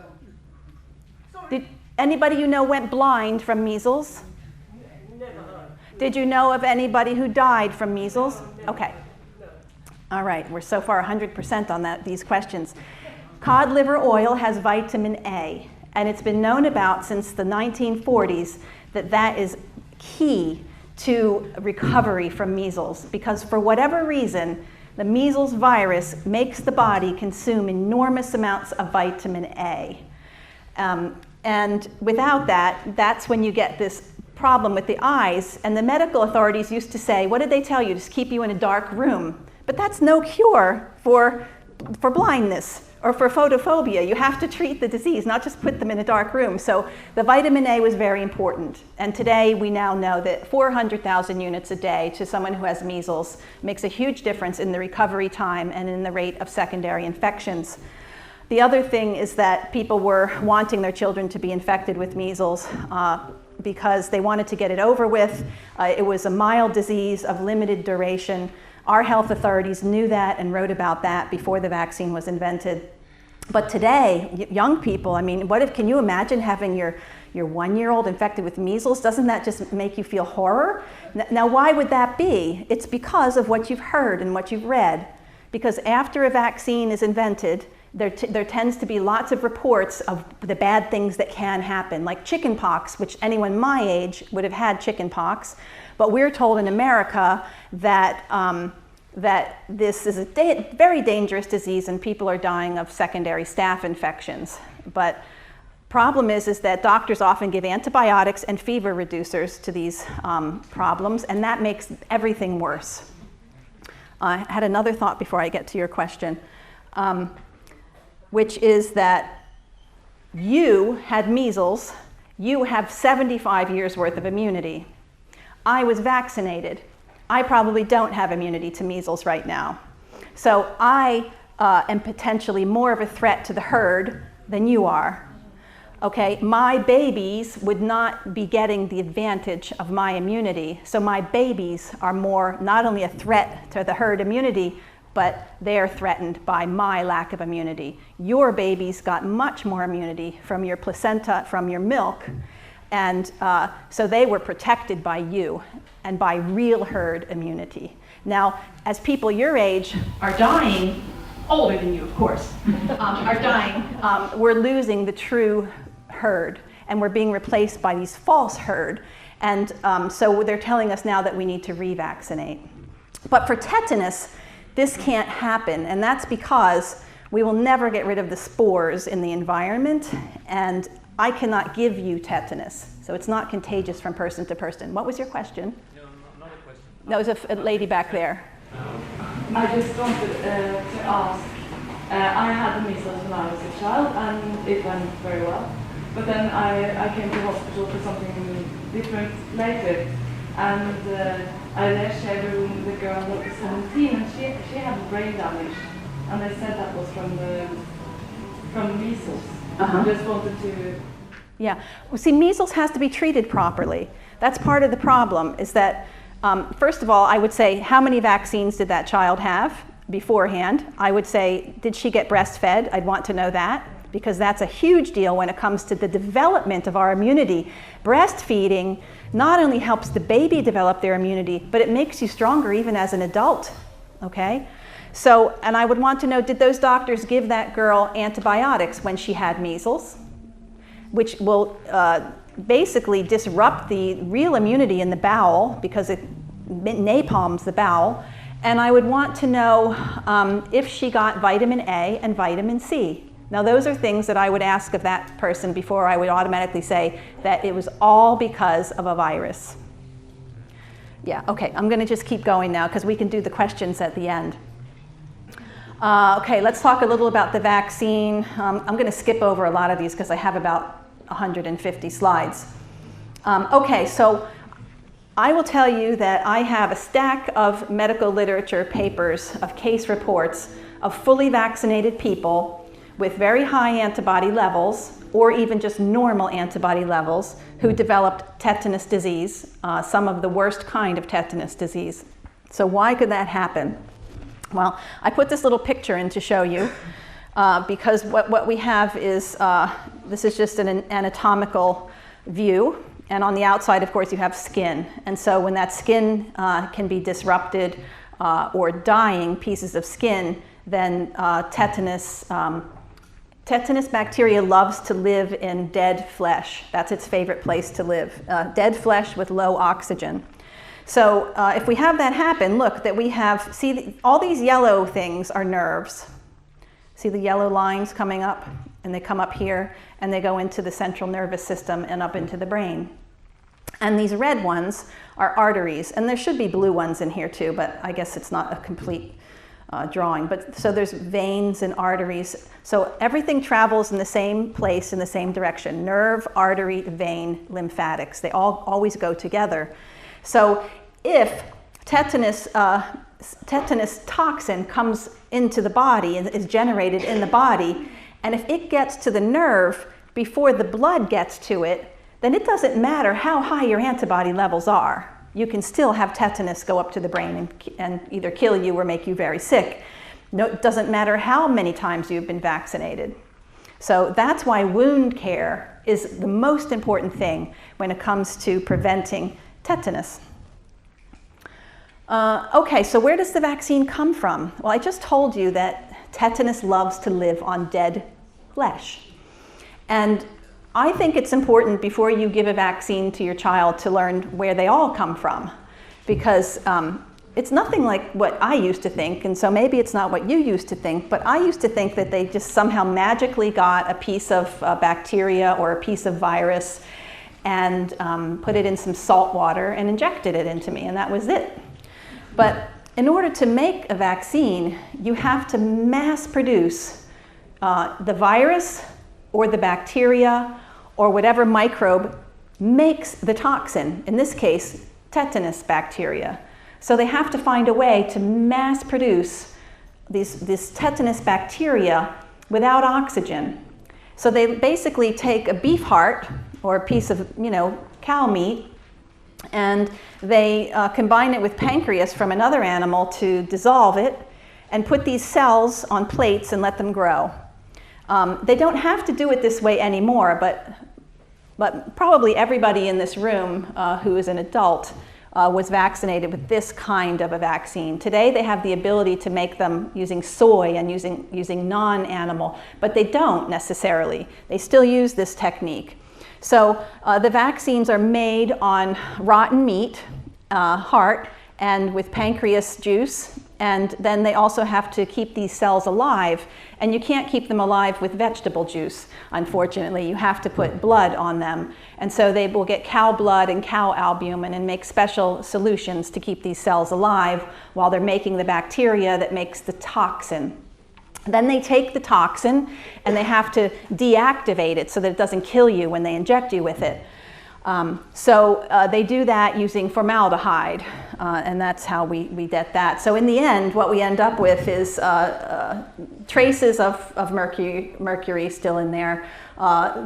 Did anybody you know went blind from measles? Never heard. Did you know of anybody who died from measles? Okay. All right, we're so far 100% on these questions. Cod liver oil has vitamin A, And it's been known about since the 1940s that that is key to recovery from measles, because for whatever reason, the measles virus makes the body consume enormous amounts of vitamin A. And without that, that's when you get this problem with the eyes. And the medical authorities used to say, what did they tell you? Just keep you in a dark room. But that's no cure for blindness or for photophobia. You have to treat the disease, not just put them in a dark room. So the vitamin A was very important. And today we now know that 400,000 units a day to someone who has measles makes a huge difference in the recovery time and in the rate of secondary infections. The other thing is that people were wanting their children to be infected with measles because they wanted to get it over with. It was a mild disease of limited duration. Our health authorities knew that and wrote about that before the vaccine was invented. But today, young people, I mean, can you imagine having your 1-year-old infected with measles? Doesn't that just make you feel horror? Now, why would that be? It's because of what you've heard and what you've read. Because after a vaccine is invented, there tends to be lots of reports of the bad things that can happen, like chickenpox, which anyone my age would have had chickenpox. But we're told in America that, that this is a very dangerous disease and people are dying of secondary staph infections. But problem is that doctors often give antibiotics and fever reducers to these problems, and that makes everything worse. I had another thought before I get to your question, which is that you had measles, you have 75 years worth of immunity. I was vaccinated. I probably don't have immunity to measles right now. So I am potentially more of a threat to the herd than you are. Okay, my babies would not be getting the advantage of my immunity. So my babies are more not only a threat to the herd immunity, but they're threatened by my lack of immunity. Your babies got much more immunity from your placenta, from your milk, and so they were protected by you and by real herd immunity. Now, as people your age are dying, older than you, of course, are dying, we're losing the true herd, and we're being replaced by these false herd. And so they're telling us now that we need to revaccinate. But for tetanus, this can't happen, and that's because we will never get rid of the spores in the environment, and I cannot give you tetanus, so it's not contagious from person to person. What was your question? No, not a question. That was a lady back there. I just wanted to ask, I had the measles when I was a child, and it went very well. But then I came to hospital for something different later, and I there shared a room with a girl that was 17, and she had brain damage, and they said that was from measles. I just wanted to... Yeah, well, see, measles has to be treated properly. That's part of the problem, is that, first of all, I would say, how many vaccines did that child have beforehand? I would say, did she get breastfed? I'd want to know that, because that's a huge deal when it comes to the development of our immunity. Breastfeeding not only helps the baby develop their immunity, but it makes you stronger even as an adult, okay? So, and I would want to know, did those doctors give that girl antibiotics when she had measles, which will basically disrupt the real immunity in the bowel because it napalms the bowel. And I would want to know if she got vitamin A and vitamin C. Now, those are things that I would ask of that person before I would automatically say that it was all because of a virus. Yeah, okay, I'm going to just keep going now because we can do the questions at the end. Okay, let's talk a little about the vaccine. I'm going to skip over a lot of these because I have about 150 slides. Okay, so I will tell you that I have a stack of medical literature papers, of case reports of fully vaccinated people with very high antibody levels, or even just normal antibody levels, who developed tetanus disease, some of the worst kind of tetanus disease. So why could that happen? Well, I put this little picture in to show you, because what we have is, this is just an anatomical view, and on the outside, of course, you have skin. And so when that skin can be disrupted or dying pieces of skin, then tetanus Tetanus bacteria loves to live in dead flesh. That's its favorite place to live. Dead flesh with low oxygen. So if we have that happen, look, that we have, see, all these yellow things are nerves. See the yellow lines coming up? And they come up here, and they go into the central nervous system and up into the brain. And these red ones are arteries. And there should be blue ones in here too, but I guess it's not a complete drawing. But so there's veins and arteries. So everything travels in the same place, in the same direction. Nerve, artery, vein, lymphatics. They all always go together. So if tetanus toxin comes into the body and is generated in the body, and if it gets to the nerve before the blood gets to it, then it doesn't matter how high your antibody levels are. You can still have tetanus go up to the brain and either kill you or make you very sick. No, it doesn't matter how many times you've been vaccinated. So that's why wound care is the most important thing when it comes to preventing tetanus. Okay, so where does the vaccine come from? Well, I just told you that tetanus loves to live on dead flesh. And I think it's important before you give a vaccine to your child to learn where they all come from, because it's nothing like what I used to think, and so maybe it's not what you used to think, but I used to think that they just somehow magically got a piece of bacteria or a piece of virus and put it in some salt water and injected it into me, and that was it. But in order to make a vaccine, you have to mass produce the virus or the bacteria or whatever microbe makes the toxin, in this case, tetanus bacteria. So they have to find a way to mass produce this tetanus bacteria without oxygen. So they basically take a beef heart or a piece of, cow meat, and they combine it with pancreas from another animal to dissolve it and put these cells on plates and let them grow. They don't have to do it this way anymore, but probably everybody in this room who is an adult was vaccinated with this kind of a vaccine. Today they have the ability to make them using soy and using non-animal, but they don't necessarily. They still use this technique. So the vaccines are made on rotten meat, heart, and with pancreas juice, and then they also have to keep these cells alive, and you can't keep them alive with vegetable juice, unfortunately. You have to put blood on them, and so they will get cow blood and cow albumin and make special solutions to keep these cells alive while they're making the bacteria that makes the toxin. Then they take the toxin and they have to deactivate it so that it doesn't kill you when they inject you with it. So they do that using formaldehyde, and that's how we get that. So in the end, what we end up with is traces of mercury still in there,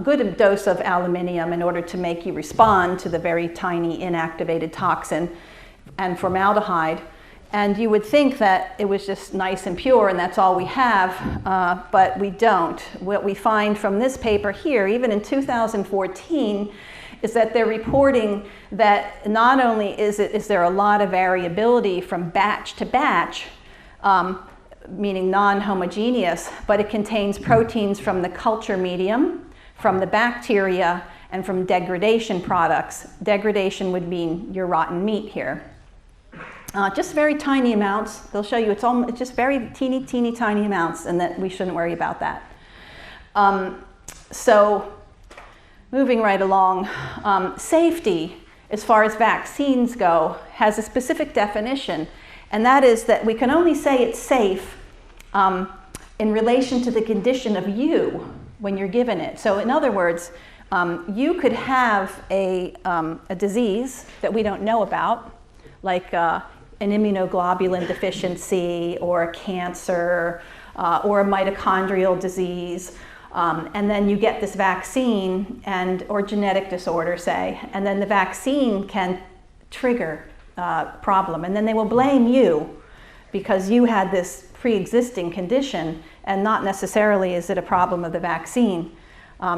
good dose of aluminium in order to make you respond to the very tiny inactivated toxin, and formaldehyde. And you would think that it was just nice and pure and that's all we have, but we don't. What we find from this paper here, even in 2014, is that they're reporting that not only is there a lot of variability from batch to batch, meaning non-homogeneous, but it contains proteins from the culture medium, from the bacteria, and from degradation products. Degradation would mean your rotten meat here. Just very tiny amounts. They'll show you it's just very teeny tiny amounts, and that we shouldn't worry about that. So moving right along, safety as far as vaccines go has a specific definition, and that is that we can only say it's safe in relation to the condition of you when you're given it. So in other words, you could have a disease that we don't know about, like an immunoglobulin deficiency or a cancer or a mitochondrial disease, and then you get this vaccine or genetic disorder, say, and then the vaccine can trigger problem, and then they will blame you because you had this pre-existing condition, and not necessarily is it a problem of the vaccine.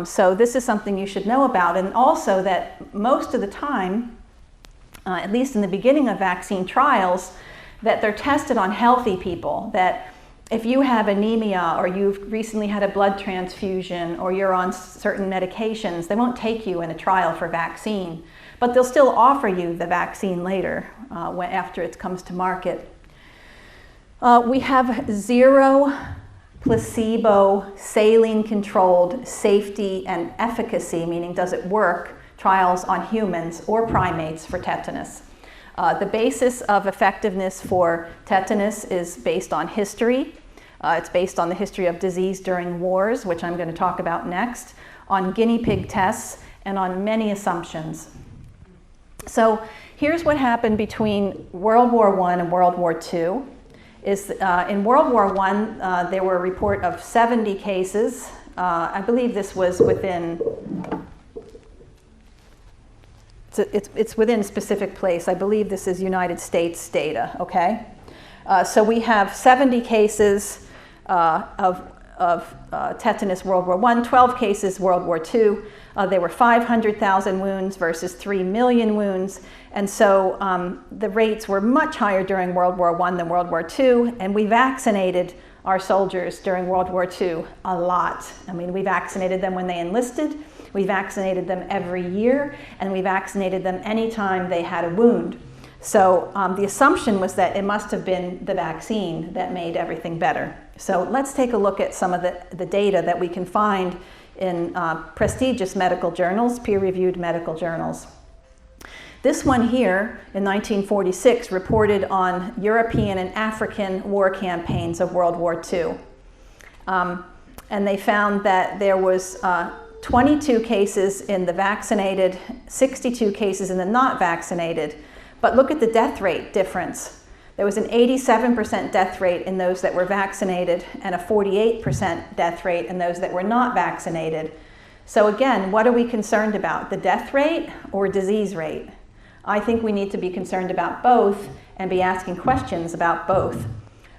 So this is something you should know about, and also that most of the time, at least in the beginning of vaccine trials, that they're tested on healthy people, that if you have anemia or you've recently had a blood transfusion or you're on certain medications, they won't take you in a trial for vaccine, but they'll still offer you the vaccine later after it comes to market. We have 0 placebo, saline-controlled safety and efficacy, meaning does it work, trials on humans or primates for tetanus. The basis of effectiveness for tetanus is based on history. It's based on the history of disease during wars, which I'm going to talk about next, on guinea pig tests, and on many assumptions. So here's what happened between World War I and World War II. In World War I, there were a report of 70 cases. I believe this was within, it's within a specific place. I believe this is United States data, okay? So we have 70 cases of tetanus World War I, 12 cases World War II. There were 500,000 wounds versus 3 million wounds. And so the rates were much higher during World War I than World War II. And we vaccinated our soldiers during World War II a lot. I mean, we vaccinated them when they enlisted. We vaccinated them every year. And we vaccinated them anytime they had a wound. So the assumption was that it must have been the vaccine that made everything better. So let's take a look at some of the data that we can find in prestigious medical journals, peer-reviewed medical journals. This one here in 1946 reported on European and African war campaigns of World War II. And they found that there was 22 cases in the vaccinated, 62 cases in the not vaccinated. But look at the death rate difference. There was an 87% death rate in those that were vaccinated and a 48% death rate in those that were not vaccinated. So again, what are we concerned about? The death rate or disease rate? I think we need to be concerned about both and be asking questions about both.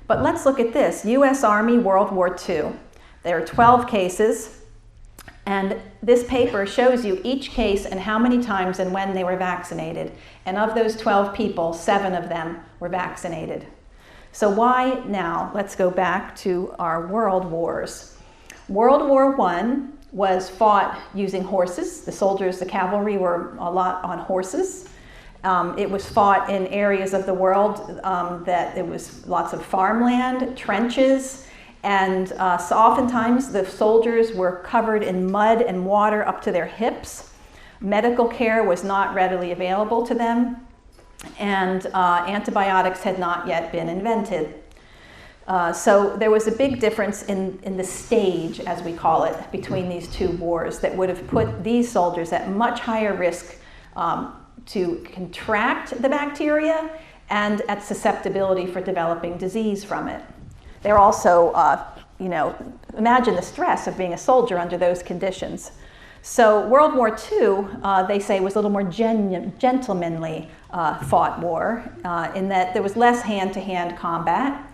But let's look at this. U.S. Army, World War II. There are 12 cases. And this paper shows you each case and how many times and when they were vaccinated. And of those 12 people, 7 of them were vaccinated. So why now? Let's go back to our world wars. World War I was fought using horses. The soldiers, the cavalry were a lot on horses. It was fought in areas of the world that it was lots of farmland, trenches, and so oftentimes the soldiers were covered in mud and water up to their hips. Medical care was not readily available to them, and antibiotics had not yet been invented. So there was a big difference in the stage, as we call it, between these two wars that would have put these soldiers at much higher risk to contract the bacteria and at susceptibility for developing disease from it. They're also, imagine the stress of being a soldier under those conditions. So World War II, they say, was a little more gentlemanly fought war in that there was less hand-to-hand combat.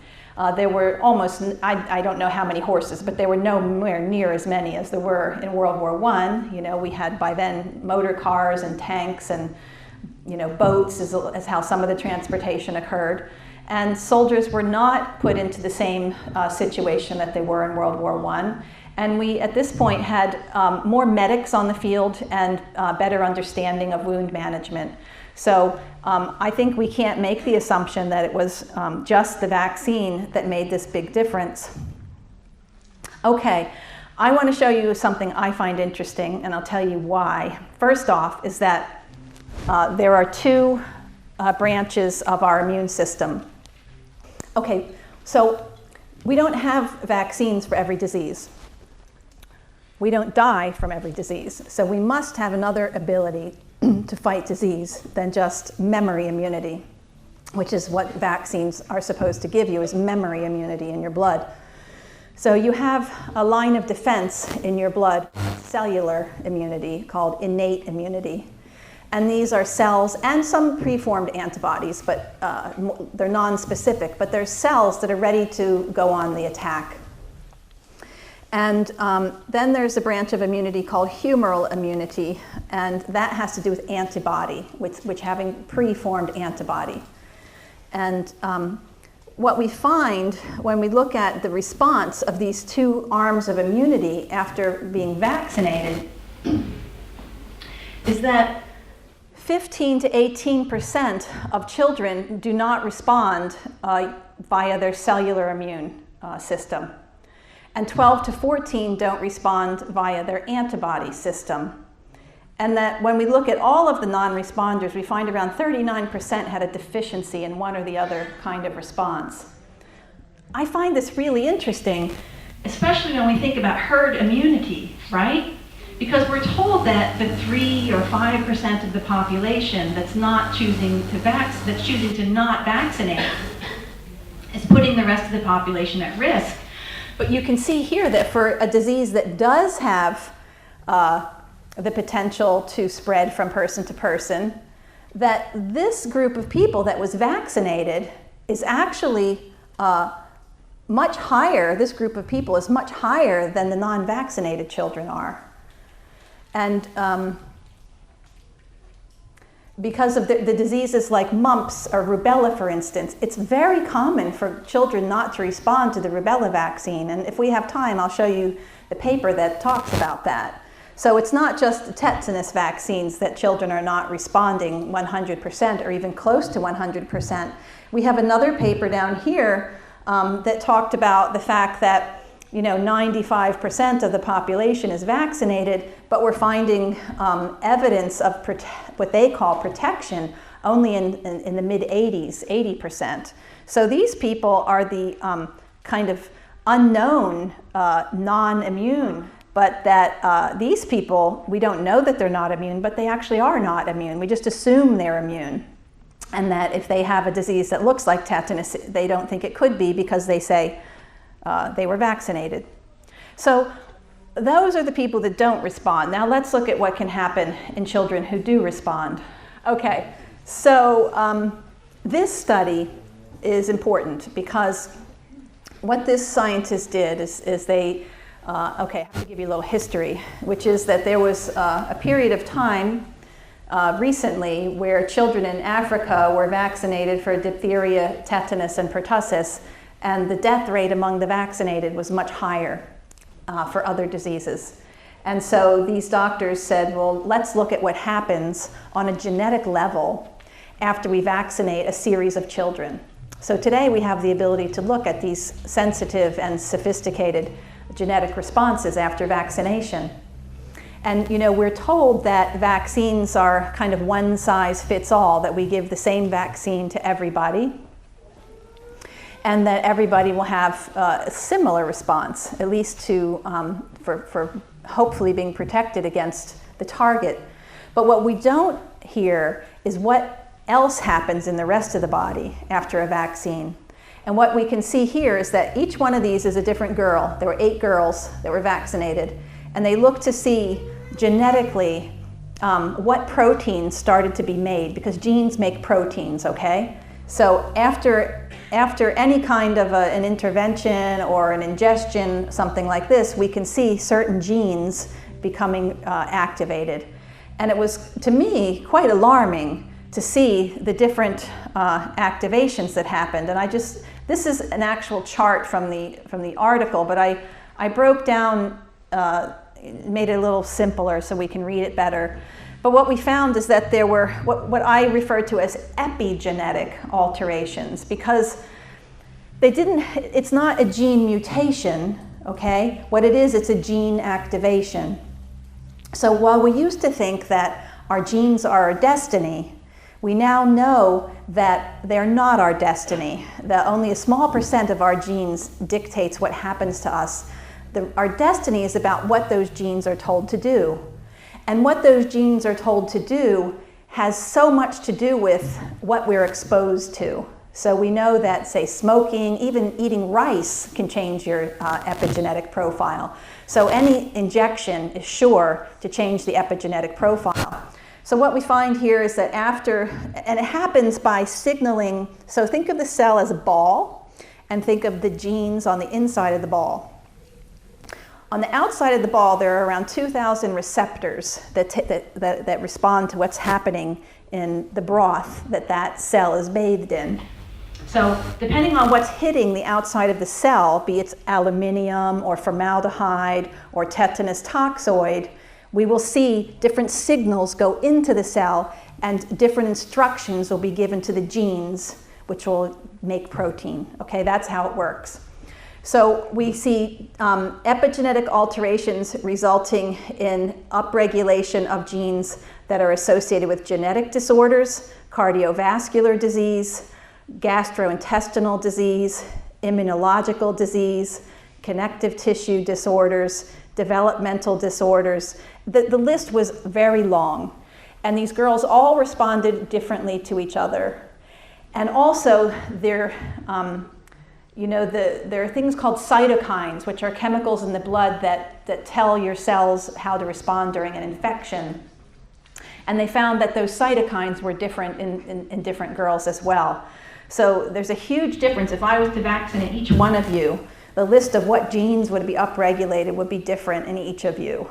There were almost, I don't know how many horses, but there were nowhere near as many as there were in World War I. We had by then motor cars and tanks and boats as how some of the transportation occurred. And soldiers were not put into the same situation that they were in World War I. And we, at this point, had more medics on the field and better understanding of wound management. So I think we can't make the assumption that it was just the vaccine that made this big difference. Okay, I want to show you something I find interesting, and I'll tell you why. First off is that there are two branches of our immune system. Okay, so we don't have vaccines for every disease. We don't die from every disease. So we must have another ability to fight disease than just memory immunity, which is what vaccines are supposed to give you, is memory immunity in your blood. So you have a line of defense in your blood, cellular immunity, called innate immunity. And these are cells and some preformed antibodies, but they're non-specific, but they're cells that are ready to go on the attack. And then there's a branch of immunity called humoral immunity, and that has to do with antibody, which having preformed antibody. And what we find when we look at the response of these two arms of immunity after being vaccinated is that 15 to 18% of children do not respond via their cellular immune system, and 12 to 14 don't respond via their antibody system. And that when we look at all of the non-responders, we find around 39% had a deficiency in one or the other kind of response. I find this really interesting, especially when we think about herd immunity, right? Because we're told that the 3 or 5% of the population that's not choosing to that's choosing to not vaccinate is putting the rest of the population at risk. But you can see here that for a disease that does have the potential to spread from person to person, that this group of people that was vaccinated is actually much higher, this group of people is much higher than the non-vaccinated children are. And because of the diseases like mumps or rubella, for instance, it's very common for children not to respond to the rubella vaccine. And if we have time, I'll show you the paper that talks about that. So it's not just the tetanus vaccines that children are not responding 100% or even close to 100%. We have another paper down here that talked about the fact that 95% of the population is vaccinated, but we're finding evidence of what they call protection only in the mid-80s, 80%. So these people are the kind of unknown non-immune, but that these people, we don't know that they're not immune, but they actually are not immune. We just assume they're immune. And that if they have a disease that looks like tetanus, they don't think it could be because they say they were vaccinated. So those are the people that don't respond. Now let's look at what can happen in children who do respond. Okay, so this study is important because what this scientist did is they, okay, I have to give you a little history, which is that there was a period of time recently where children in Africa were vaccinated for diphtheria, tetanus, and pertussis, and the death rate among the vaccinated was much higher for other diseases. And so these doctors said, well, let's look at what happens on a genetic level after we vaccinate a series of children. So today we have the ability to look at these sensitive and sophisticated genetic responses after vaccination. And we're told that vaccines are kind of one size fits all, that we give the same vaccine to everybody, and that everybody will have a similar response, at least to for hopefully being protected against the target. But what we don't hear is what else happens in the rest of the body after a vaccine. And what we can see here is that each one of these is a different girl. There were 8 girls that were vaccinated, and they looked to see genetically what proteins started to be made, because genes make proteins, okay? So after any kind of an intervention or an ingestion, something like this, we can see certain genes becoming activated. And it was, to me, quite alarming to see the different activations that happened. And this is an actual chart from the article, but I broke down, made it a little simpler so we can read it better. But what we found is that there were what I refer to as epigenetic alterations, because it's not a gene mutation, okay? What it is, it's a gene activation. So while we used to think that our genes are our destiny, we now know that they're not our destiny, that only a small percent of our genes dictates what happens to us. Our destiny is about what those genes are told to do. And what those genes are told to do has so much to do with what we're exposed to. So we know that, say, smoking, even eating rice can change your epigenetic profile. So any injection is sure to change the epigenetic profile. So what we find here is that and it happens by signaling, so think of the cell as a ball, and think of the genes on the inside of the ball. On the outside of the ball, there are around 2,000 receptors that respond to what's happening in the broth that cell is bathed in. So depending on what's hitting the outside of the cell, be it aluminium or formaldehyde or tetanus toxoid, we will see different signals go into the cell and different instructions will be given to the genes, which will make protein. Okay, that's how it works. So we see epigenetic alterations resulting in upregulation of genes that are associated with genetic disorders, cardiovascular disease, gastrointestinal disease, immunological disease, connective tissue disorders, developmental disorders. The list was very long, and these girls all responded differently to each other. And also, there are things called cytokines, which are chemicals in the blood that tell your cells how to respond during an infection. And they found that those cytokines were different in different girls as well. So there's a huge difference. If I was to vaccinate each one of you, the list of what genes would be upregulated would be different in each of you.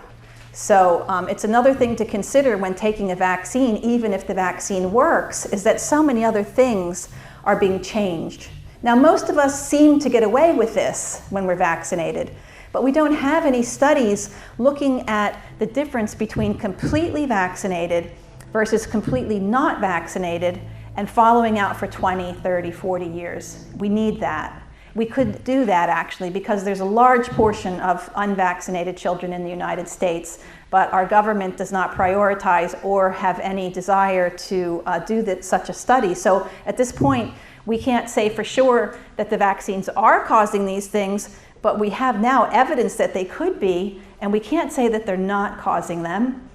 So it's another thing to consider when taking a vaccine, even if the vaccine works, is that so many other things are being changed. Now, most of us seem to get away with this when we're vaccinated, but we don't have any studies looking at the difference between completely vaccinated versus completely not vaccinated and following out for 20, 30, 40 years. We need that. We could do that actually because there's a large portion of unvaccinated children in the United States, but our government does not prioritize or have any desire to do such a study. So at this point, we can't say for sure that the vaccines are causing these things, but we have now evidence that they could be, and we can't say that they're not causing them.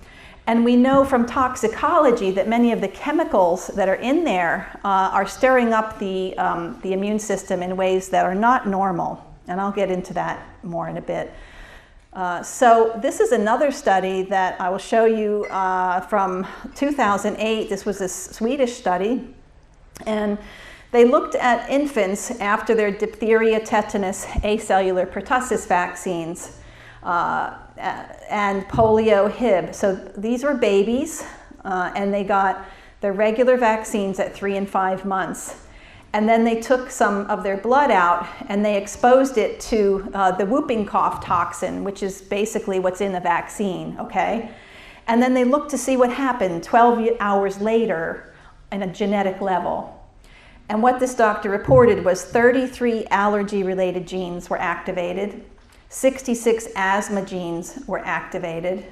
And we know from toxicology that many of the chemicals that are in there are stirring up the immune system in ways that are not normal. And I'll get into that more in a bit. So this is another study that I will show you from 2008. This was a Swedish study. And they looked at infants after their diphtheria, tetanus, acellular pertussis vaccines. And polio, Hib. So these were babies, and they got their regular vaccines at 3 and 5 months. And then they took some of their blood out and they exposed it to the whooping cough toxin, which is basically what's in the vaccine, okay? And then they looked to see what happened 12 hours later in a genetic level. And what this doctor reported was 33 allergy-related genes were activated, 66 asthma genes were activated,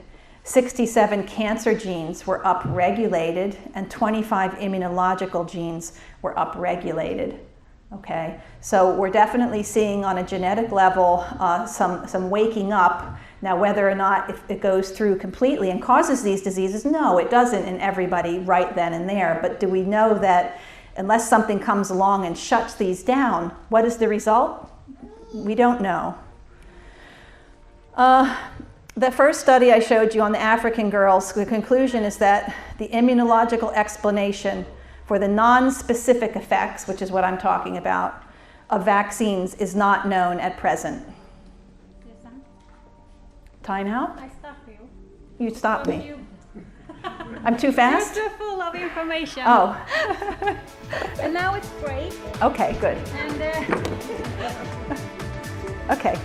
67 cancer genes were upregulated, and 25 immunological genes were upregulated. Okay, so we're definitely seeing on a genetic level some waking up. Now, whether or not if it goes through completely and causes these diseases, no, it doesn't in everybody right then and there. But do we know that unless something comes along and shuts these down, what is the result? We don't know. The first study I showed you on the African girls, the conclusion is that the immunological explanation for the non-specific effects, which is what I'm talking about, of vaccines is not known at present. Susan, Time out? I stopped you. You stopped me. You- I'm too fast? You're too full of information. Oh, And now it's break. okay, good. And Okay,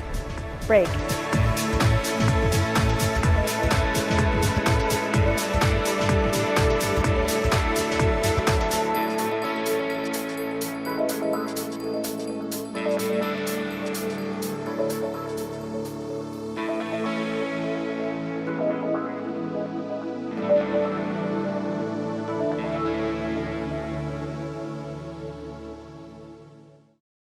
break.